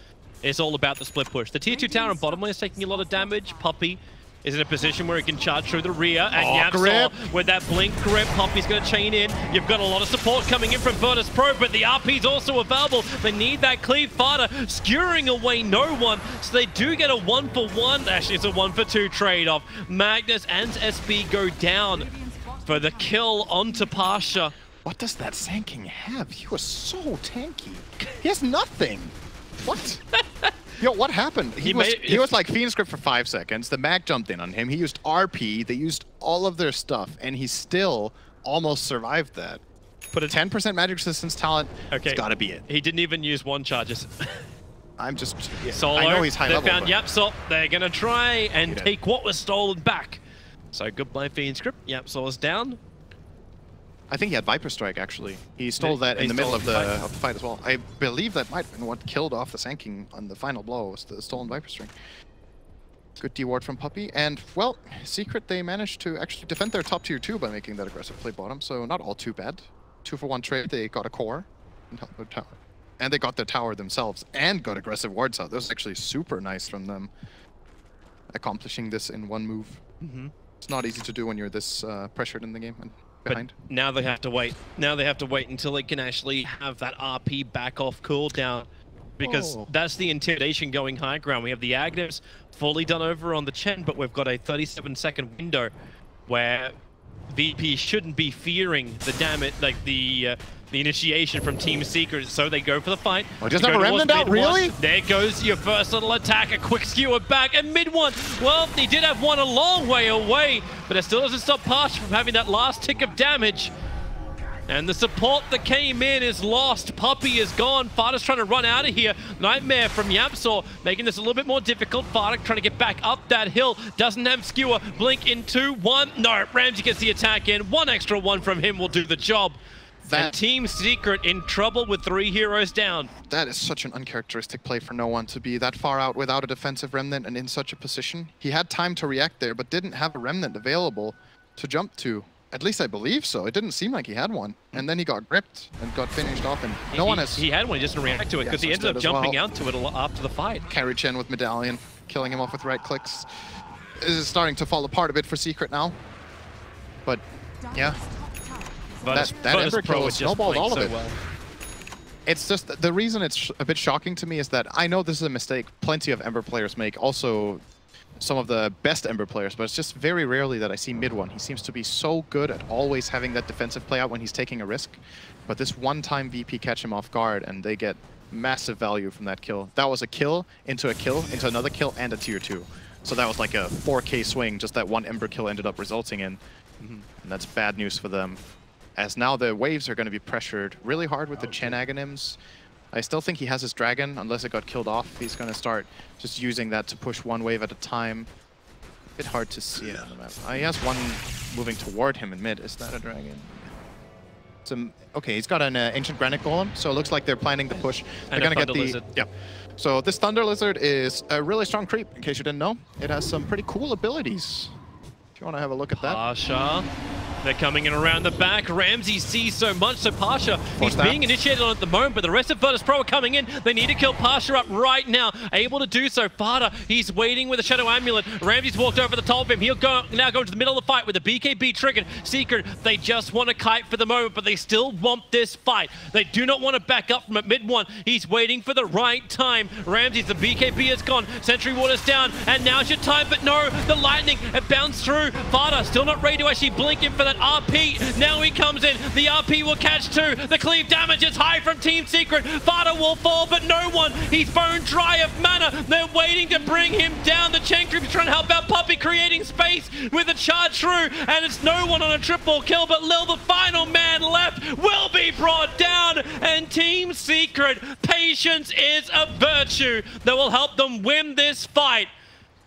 It's all about the split push. The tier 2 tower on bottom lane is taking a lot of damage. Puppey is in a position where he can charge through the rear. And Yapsol with that blink grip. Puppey's going to chain in. You've got a lot of support coming in from Virtus.Pro, but the RP's also available. They need that cleave. Fata skewering away no one. So they do get a 1-for-1. Actually, it's a 1-for-2 trade-off. Magnus and SB go down for the kill onto Pasha. What does that Sand King have? He was so tanky. He has nothing. What? Yo, what happened? He was like Fiend Script for 5 seconds. The Mag jumped in on him. He used RP. They used all of their stuff, and he still almost survived that. Put a 10% magic resistance talent. Okay, it's got to be it. He didn't even use one charges. I'm just Solo. I know he's high level. They found Yapsol. They're gonna try and take what was stolen back. So good play Fiend Script. Yapsol is down. I think he had Viper Strike, actually. He stole that in the middle of the fight as well. I believe that might have been what killed off the Sand King on the final blow, was the stolen Viper Strike. Good D-ward from Puppey. And, well, Secret, they managed to actually defend their top tier 2 by making that aggressive play bottom, so not all too bad. 2-for-1 trade, they got a core and helped with tower. And they got their tower themselves and got aggressive wards out. That was actually super nice from them, accomplishing this in one move. It's not easy to do when you're this pressured in the game and behind. But now they have to wait. Now they have to wait until they can actually have that RP back off cooldown, because that's the intimidation going high ground. We have the Agnes fully done over on the Chen, but we've got a 37-second window where VP shouldn't be fearing the damage, like the initiation from Team Secret, so they go for the fight. Oh, just have a remnant out, really? There goes your first little attack, a quick skewer back, and mid one. Well, he did have one a long way away, but it still doesn't stop Pasha from having that last tick of damage. And the support that came in is lost. Puppey is gone. Farda's trying to run out of here. Nightmare from Yapsor, making this a little bit more difficult. Farda trying to get back up that hill. Doesn't have skewer. Blink in 2, 1. No, Ramsey gets the attack in. One extra one from him will do the job. And Team Secret in trouble with 3 heroes down. That is such an uncharacteristic play for no one to be that far out without a defensive remnant and in such a position. He had time to react there, but didn't have a remnant available to jump to. At least I believe so. It didn't seem like he had one. And then he got gripped and got finished off, and no one has... He had one, he just didn't react to it, because he ended up jumping out to it after the fight. Carry Chen with Medallion, killing him off with right clicks. This is starting to fall apart a bit for Secret now. But, yeah. That Ember kill snowballed all of it. Well. It's just, the reason it's a bit shocking to me is that I know this is a mistake plenty of Ember players make, also some of the best Ember players, but it's just very rarely that I see mid one. He seems to be so good at always having that defensive play out when he's taking a risk. But this one time VP catch him off guard and they get massive value from that kill. That was a kill, into another kill, and a tier 2. So that was like a 4K swing, just that one Ember kill ended up resulting in. And that's bad news for them. As now the waves are going to be pressured really hard with the Chen Aghanims. I still think he has his dragon, unless it got killed off. He's going to start just using that to push one wave at a time. A bit hard to see it on the map. He has one moving toward him in mid. Is that a dragon? Okay, he's got an Ancient Granite Golem, so it looks like they're planning to push. They're going to get the... Lizard. Yep. So this Thunder Lizard is a really strong creep, in case you didn't know. It has some pretty cool abilities. If you want to have a look at that. Pasha. They're coming in around the back. Ramsey sees so much, so Pasha, he's being initiated on at the moment, but the rest of Virtus.Pro are coming in. They need to kill Pasha up right now. Able to do so. Farda, he's waiting with a Shadow Amulet. Ramsey's walked over the top of him. He'll now go into the middle of the fight with the BKB triggered. Secret, they just want to kite for the moment, but they still want this fight. They do not want to back up from at mid one. He's waiting for the right time. Ramsey's, the BKB is gone. Sentry Water's down, and now's your time, but no, the lightning, it bounced through. Farda still not ready to actually blink in for that RP. Now he comes in. The RP will catch 2. The cleave damage is high from Team Secret. Farda will fall, but no one. He's bone dry of mana. They're waiting to bring him down. The Chen Creep's trying to help out Puppey, creating space with a charge through, and it's no one on a triple kill, but Lil, the final man left, will be brought down, and Team Secret, patience is a virtue that will help them win this fight.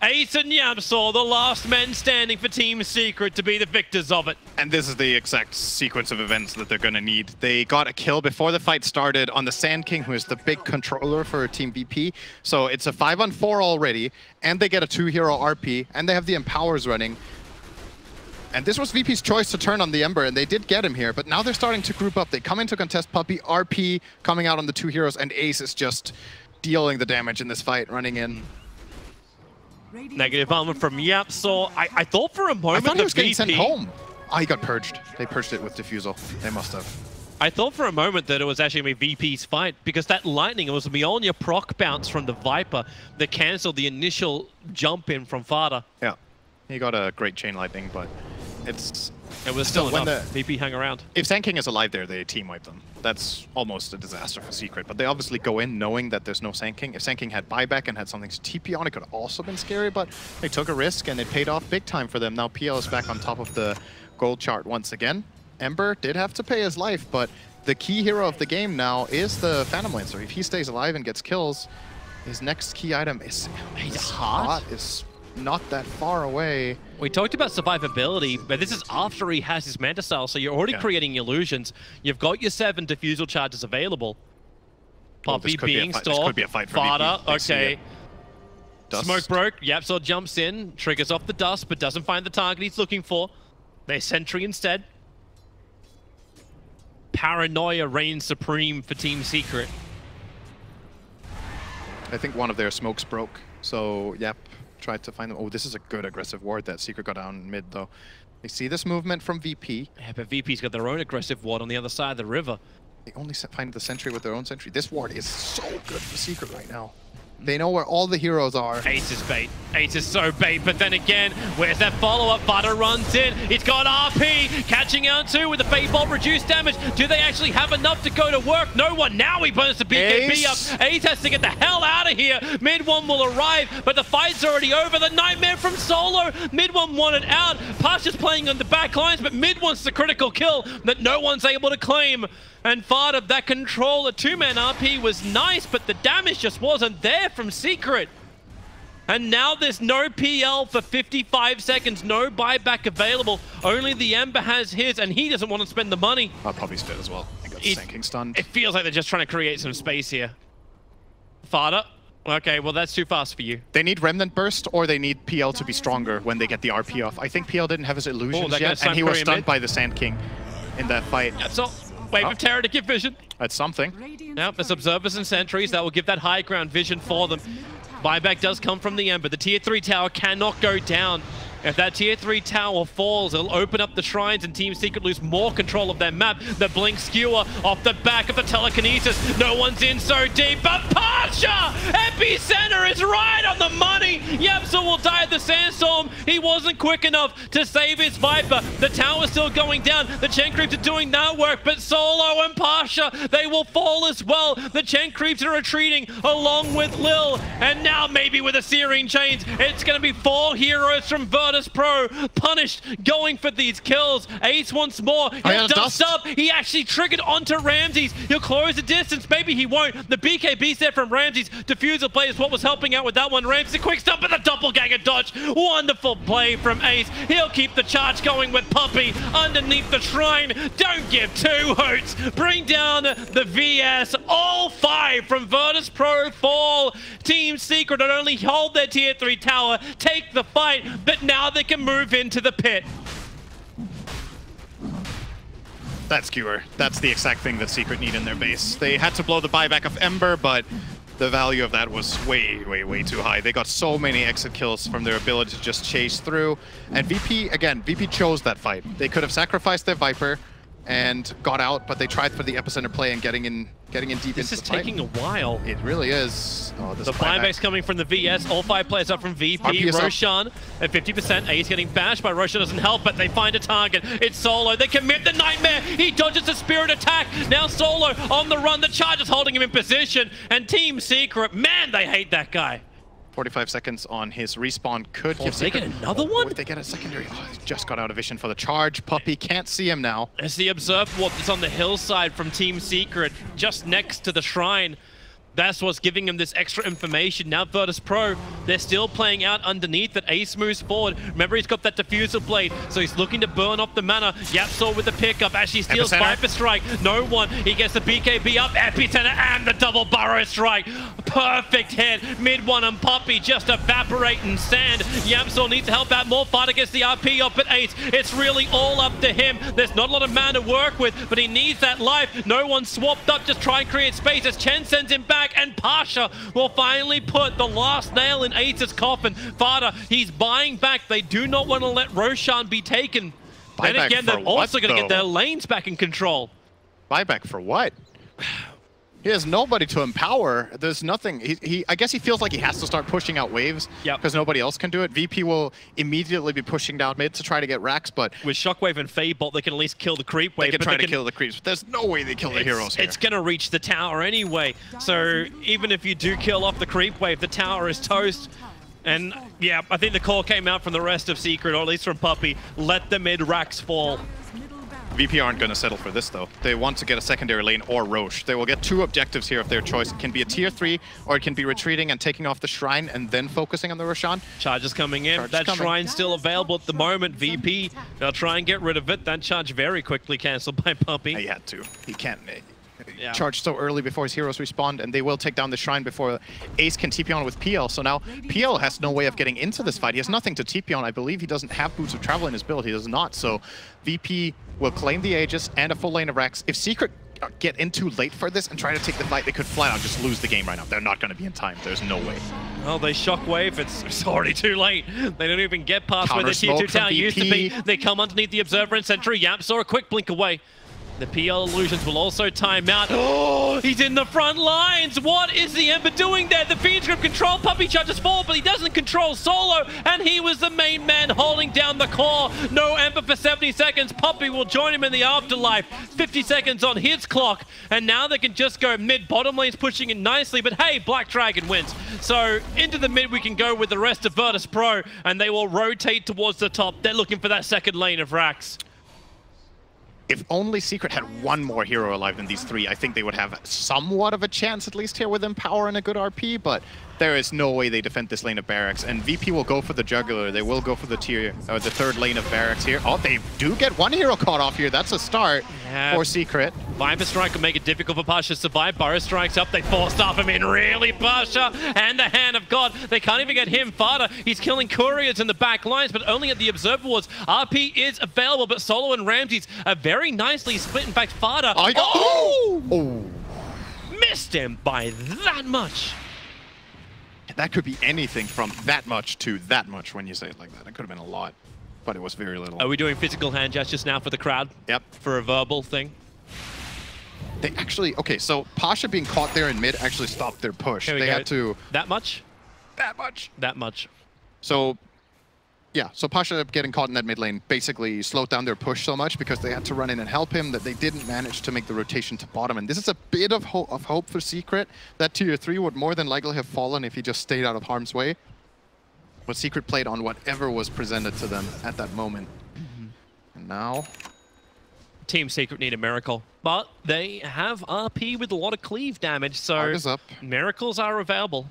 Ace and Yapsor, the last men standing for Team Secret to be the victors of it. And this is the exact sequence of events that they're going to need. They got a kill before the fight started on the Sand King, who is the big controller for Team VP. So it's a 5-on-4 already, and they get a 2-hero RP, and they have the Empowers running. And this was VP's choice to turn on the Ember, and they did get him here, but now they're starting to group up. They come in to contest Puppey, RP coming out on the 2 heroes, and Ace is just dealing the damage in this fight, running in. Negative armor from Yapsor. I thought for a moment I thought he was getting VP... sent home. Oh, he got purged. They purged it with Diffusal. They must have. I thought for a moment that it was actually going to be VP's fight, because that lightning, it was Mjolnir proc bounce from the Viper that cancelled the initial jump in from Farda. Yeah, he got a great chain lightning, but it was still enough. VP hung around. If Sand King is alive there, they team wipe them. That's almost a disaster for Secret, but they obviously go in knowing that there's no Sand King. If Sand King had buyback and had something to TP on, it could have also been scary, but they took a risk and it paid off big time for them. Now PL is back on top of the gold chart once again. Ember did have to pay his life, but the key hero of the game now is the Phantom Lancer. If he stays alive and gets kills, his next key item is... His heart? Is not that far away. We talked about survivability, but this is after he has his Manta Cell, so you're already creating illusions. You've got your 7 diffusal charges available. Poppy being this stalled. could be a fight for Fada, VP. okay. Dust. Smoke broke. Yapsor jumps in, triggers off the dust, but doesn't find the target he's looking for. They sentry instead. Paranoia reigns supreme for Team Secret. I think one of their smokes broke, so yep, tried to find them. Oh, this is a good aggressive ward that Secret got down mid though. They see this movement from VP. Yeah, but VP's got their own aggressive ward on the other side of the river. They only find the sentry with their own sentry. This ward is so good for Secret right now. They know where all the heroes are. Ace is bait. Ace is so bait, but then again, where's that follow-up? Fada runs in. It's got RP catching out too with the Fate Bolt reduced damage. Do they actually have enough to go to work? No one. Now he burns the BKB up. Ace has to get the hell out of here. Mid one will arrive, but the fight's already over. The nightmare from Solo. Mid one wanted out. Pasha's playing on the back lines, but mid one's the critical kill that no one's able to claim. And Fada, that control, a 2-man RP was nice, but the damage just wasn't there from Secret. And now there's no PL for 55 seconds, no buyback available. Only the Ember has his, and he doesn't want to spend the money. Poppy's dead as well. He got sinking stunned. It feels like they're just trying to create some space here. Fada, okay, well that's too fast for you. They need Remnant Burst, or they need PL to be stronger when they get the RP off. I think PL didn't have his illusions yet, and he was stunned by the Sand King in that fight. Yeah, so wave of terror to give vision. That's something. Now, there's observers and sentries that will give that high ground vision for them. Buyback does come from the Ember. The tier 3 tower cannot go down. If that tier 3 tower falls, it'll open up the shrines and Team Secret lose more control of their map. The Blink Skewer off the back of the telekinesis. No one's in so deep, but Pasha! Epicenter is right on the money! Yapsa will die at the Sandstorm. He wasn't quick enough to save his Viper. The tower's still going down. The Chen Creeps are doing that work, but Solo and Pasha, they will fall as well. The Chen Creeps are retreating along with Lil. And now maybe with a Searing Chains, it's going to be 4 heroes from Virtus.Pro punished, going for these kills. Ace once more. He'll dust up. He actually triggered onto Ramses. He'll close the distance. Maybe he won't. The BKB's there from Ramses. Diffuser play is what was helping out with that one. Ramses, quick stop and the doppelganger dodge. Wonderful play from Ace. He'll keep the charge going with Puppy underneath the shrine. Don't give 2 hoots. Bring down the VS. All 5 from Virtus.Pro fall. Team Secret not only hold their tier 3 tower, take the fight, but now they can move into the pit. That skewer. That's the exact thing that Secret need in their base. They had to blow the buyback of Ember, but the value of that was way, way, way too high. They got so many exit kills from their ability to just chase through. And VP, again, VP chose that fight. They could have sacrificed their Viper and got out, but they tried for the epicenter play and getting in deep into the fight. This is taking a while. It really is. Oh, the buyback's coming from the VS. All 5 players up from VP. Roshan at 50%. Ace getting bashed by Roshan doesn't help, but they find a target. It's Solo. They commit the Nightmare. He dodges the Spirit attack. Now Solo on the run. The charge is holding him in position. And Team Secret, man, they hate that guy. 45 seconds on his respawn could give Secret. They get another one? If they get a secondary, he just got out of vision for the charge. Puppy can't see him now. As the observe ward that's on the hillside from Team Secret, just next to the shrine. That's what's giving him this extra information. Now Virtus.Pro, they're still playing out underneath it. Ace moves forward. Remember, he's got that diffuser blade, so he's looking to burn off the mana. Yapsor with the pickup. Actually steals Viper Strike. No one. He gets the BKB up. Epicenter and the double Burrow Strike. Perfect hit. Mid one and Puppy just evaporating sand. Yapsor needs to help out more. Fada gets the RP up at Ace. It's really all up to him. There's not a lot of mana to work with, but he needs that life. No one swapped up. Just try and create space as Chen sends him back. And Pasha will finally put the last nail in Ace's coffin. Fada, he's buying back. They do not want to let Roshan be taken. Then again, they're also going to get their lanes back in control. Buyback for what? He has nobody to empower. There's nothing. I guess he feels like he has to start pushing out waves because nobody else can do it. VP will immediately be pushing down mid to try to get racks, but with Shockwave and Fade Bolt, they can at least kill the creep wave. They can try to kill the creeps, but there's no way they kill the heroes here. It's going to reach the tower anyway. So even if you do kill off the creep wave, the tower is toast. And yeah, I think the call came out from the rest of Secret, or at least from Puppy. Let the mid racks fall. VP aren't going to settle for this, though. They want to get a secondary lane or Roche. They will get 2 objectives here of their choice. It can be a tier 3, or it can be retreating and taking off the Shrine and then focusing on the Roshan. Charge is coming in. That Shrine's still available at the moment. VP, they'll try and get rid of it. That charge very quickly cancelled by Puppy. He had to. He can't charge so early before his heroes respawn, and they will take down the Shrine before Ace can TP on with PL. So now PL has no way of getting into this fight. He has nothing to TP on. I believe he doesn't have Boots of Travel in his build. He does not. So VP will claim the Aegis and a full lane of Rex. If Secret get in too late for this and try to take the fight, they could flat out just lose the game right now. They're not going to be in time. There's no way. Well, they shockwave. It's already too late. They don't even get past where the tier 2 tower used to be. They come underneath the Observer and Sentry. YapzOr a quick blink away. The PL illusions will also time out. Oh, he's in the front lines. What is the Ember doing there? The Fiend's Grip control. Puppy charges forward, but he doesn't control Solo, and he was the main man holding down the core. No Ember for 70 seconds. Puppy will join him in the afterlife. 50 seconds on his clock, and now they can just go mid. Bottom lane's pushing in nicely, but hey, Black Dragon wins. So into the mid we can go with the rest of Virtus.Pro, and they will rotate towards the top. They're looking for that second lane of Rax. If only Secret had one more hero alive than these 3, I think they would have somewhat of a chance at least here with Empower and a good RP, but there is no way they defend this lane of Barracks. And VP will go for the Juggler. They will go for the the 3rd lane of Barracks here. Oh, they do get 1 hero caught off here. That's a start for Secret. Viper Strike will make it difficult for Pasha to survive. Burrow Strikes up. They force off him in. Really, Pasha and the Hand of God. They can't even get him. Fada, he's killing couriers in the back lines, but only at the Observer Wards. RP is available, but Solo and Ramses are very nicely split. In fact, Fada missed him by that much. That could be anything from that much to that much when you say it like that. It could have been a lot, but it was very little. Are we doing physical hand gestures now for the crowd? Yep. For a verbal thing? They actually, okay, so Pasha being caught there in mid actually stopped their push. They had to... That much? That much. That much. So, yeah, so Pasha getting caught in that mid lane basically slowed down their push so much because they had to run in and help him that they didn't manage to make the rotation to bottom. And this is a bit of hope for Secret. That tier 3 would more than likely have fallen if he just stayed out of harm's way. But Secret played on whatever was presented to them at that moment. And now... Team Secret need a miracle, but they have RP with a lot of cleave damage, so miracles are available.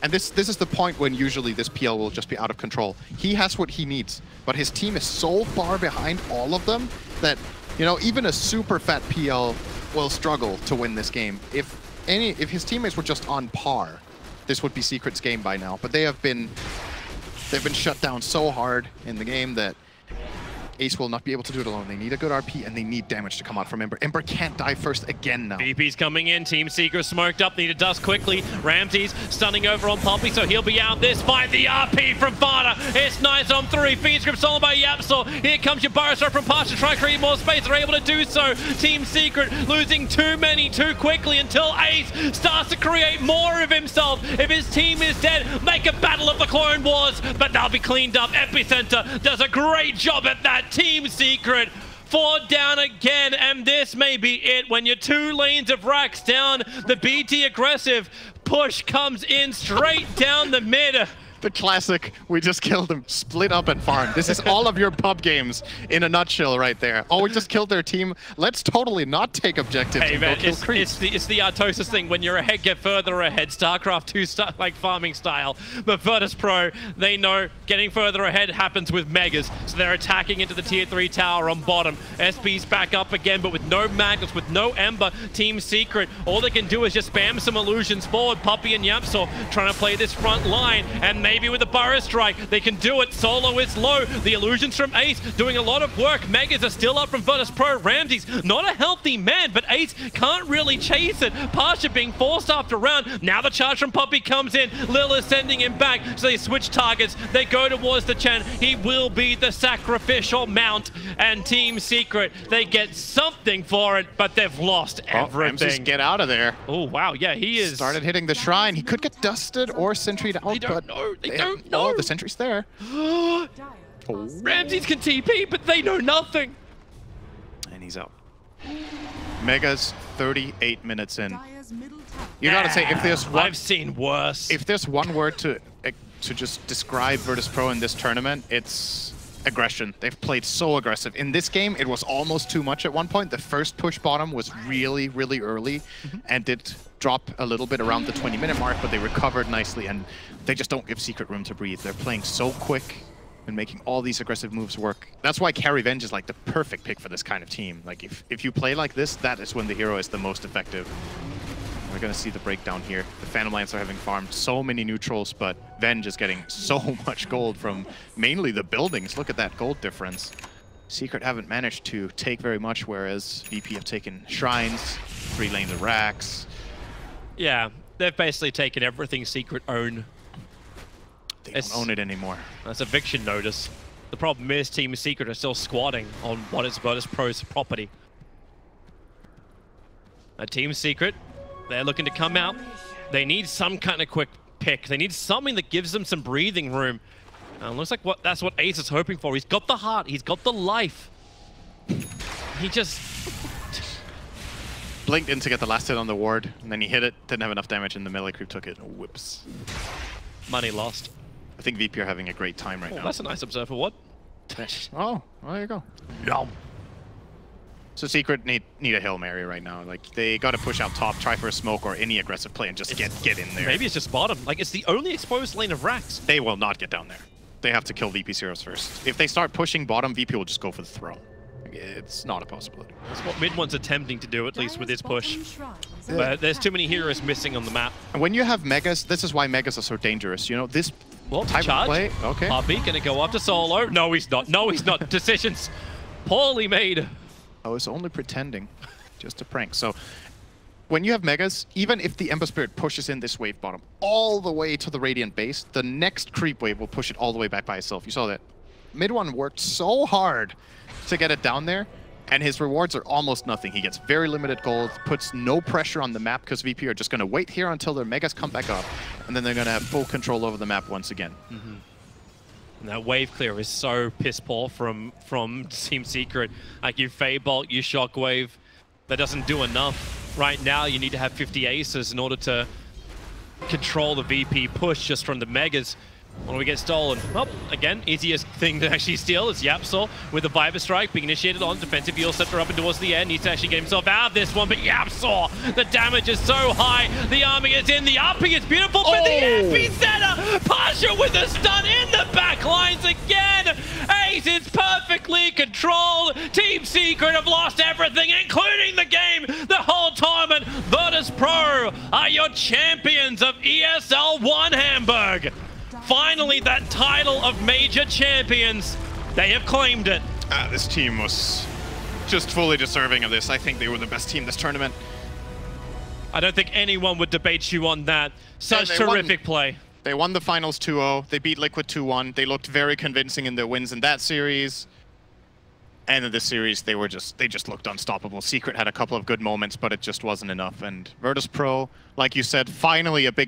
And this is the point when usually this PL will just be out of control. He has what he needs, but his team is so far behind all of them that, you know, even a super fat PL will struggle to win this game. If his teammates were just on par, this would be Secret's game by now. But they've been shut down so hard in the game that Ace will not be able to do it alone. They need a good RP, and they need damage to come out from Ember. Ember can't die first again now. VP's coming in. Team Secret smoked up. Need to dust quickly. Ramses stunning over on Poppy, so he'll be out this fight. The RP from Vada. It's nice on 3. Fiend's Grip stolen by YapzOr. Here comes your Burrow from Pasha. Try to create more space. They're able to do so. Team Secret losing too many too quickly until Ace starts to create more of himself. If his team is dead, make a battle of the Clone Wars, but they'll be cleaned up. Epicenter does a great job at that. Team Secret 4 down again, and this may be it. When you're 2 lanes of Rax down, the BT aggressive push comes in straight down the mid. The classic, we just killed them, split up and farm. This is all of your pub games in a nutshell right there. Oh, we just killed their team. Let's totally not take objectives. Hey man, it's the Artosis thing. When you're ahead, get further ahead. StarCraft 2 like farming style. But Virtus.Pro, they know getting further ahead happens with Megas. So they're attacking into the tier 3 tower on bottom. SP's back up again, but with no Magnus, with no Ember. Team Secret, all they can do is just spam some illusions forward. Puppy and YapzOr trying to play this front line, and maybe with a Burrow Strike, they can do it. Solo is low. The illusions from Ace doing a lot of work. Megas are still up from Virtus.Pro. Ramses, not a healthy man, but Ace can't really chase it. Pasha being forced after round. Now the charge from Puppy comes in. Lil is sending him back, so they switch targets. They go towards the Chen. He will be the sacrificial mount, and Team Secret, they get something for it, but they've lost everything. Ramses, get out of there. Oh, wow. Yeah, he is. Started hitting the Shrine. He could get dusted or sentry'd out, They don't know. They don't know. Oh, the sentry's there. Ramses can TP, but they know nothing. And he's out. Megas 38 minutes in. You gotta say, if there's one, I've seen worse. If there's one word to just describe Virtus.Pro in this tournament, it's aggression. They've played so aggressive. In this game, it was almost too much at one point. The first push bottom was really, really early and did drop a little bit around the 20-minute mark, but they recovered nicely, and they just don't give Secret room to breathe. They're playing so quick and making all these aggressive moves work. That's why Carry Venge is like the perfect pick for this kind of team. Like if you play like this, that is when the hero is the most effective. We're gonna see the breakdown here. The Phantom Lions are having farmed so many neutrals, but Venge is getting so much gold from mainly the buildings. Look at that gold difference. Secret haven't managed to take very much, whereas VP have taken shrines, 3 lanes of racks. Yeah, they've basically taken everything Secret own. They don't own it anymore. That's eviction notice. The problem is Team Secret are still squatting on what is Virtus.Pro's property. Team Secret, they're looking to come out. They need some kind of quick pick. They need something that gives them some breathing room. Looks like that's what Ace is hoping for. He's got the heart. He's got the life. He just... blinked in to get the last hit on the ward, and then he hit it. Didn't have enough damage, and the melee creep took it. Whoops. Money lost. I think VP are having a great time right now. That's a nice observer. What? Oh, well, there you go. Yum. So Secret need a Hail Mary right now. Like, they got to push out top, try for a smoke or any aggressive play and just get in there. Maybe it's just bottom. Like, it's the only exposed lane of racks. They will not get down there. They have to kill VP's heroes first. If they start pushing bottom, VP will just go for the throne. It's not a possibility. That's what Mid1's attempting to do, at least with his push. But there's too many heroes missing on the map. And when you have Megas, this is why Megas are so dangerous. You know, this type charge. of play... Okay. RB gonna go after Solo. No, he's not. No, he's not. Decisions poorly made. I was only pretending. Just a prank. So, when you have Megas, even if the Ember Spirit pushes in this wave bottom all the way to the Radiant base, the next creep wave will push it all the way back by itself. You saw that. Mid1 worked so hard to get it down there, and his rewards are almost nothing. He gets very limited gold, puts no pressure on the map because VP are just going to wait here until their Megas come back up, and then they're going to have full control over the map once again. And that wave clear is so piss poor from Team Secret. Like, you Fade Bolt, you Shockwave, that doesn't do enough. Right now, you need to have 50 aces in order to control the VP push just from the Megas. When we get stolen, well, again, easiest thing to actually steal is Yapsor with the Viper Strike being initiated on defensive. He'll set her up and towards the end. Needs to actually get himself out of this one, but Yapsor, the damage is so high. The arming is in, the upping is beautiful, but the epicenter, Pasha with a stun in the back lines again. Ace is perfectly controlled. Team Secret have lost everything, including the game, the whole tournament. Virtus.Pro are your champions of ESL One Hamburg. Finally, that title of Major Champions, they have claimed it. This team was just fully deserving of this. I think they were the best team this tournament. I don't think anyone would debate you on that. Such terrific play. They won the finals 2-0. They beat Liquid 2-1. They looked very convincing in their wins in that series. And in this series, they just looked unstoppable. Secret had a couple of good moments, but it just wasn't enough. And Virtus.Pro, like you said, finally a big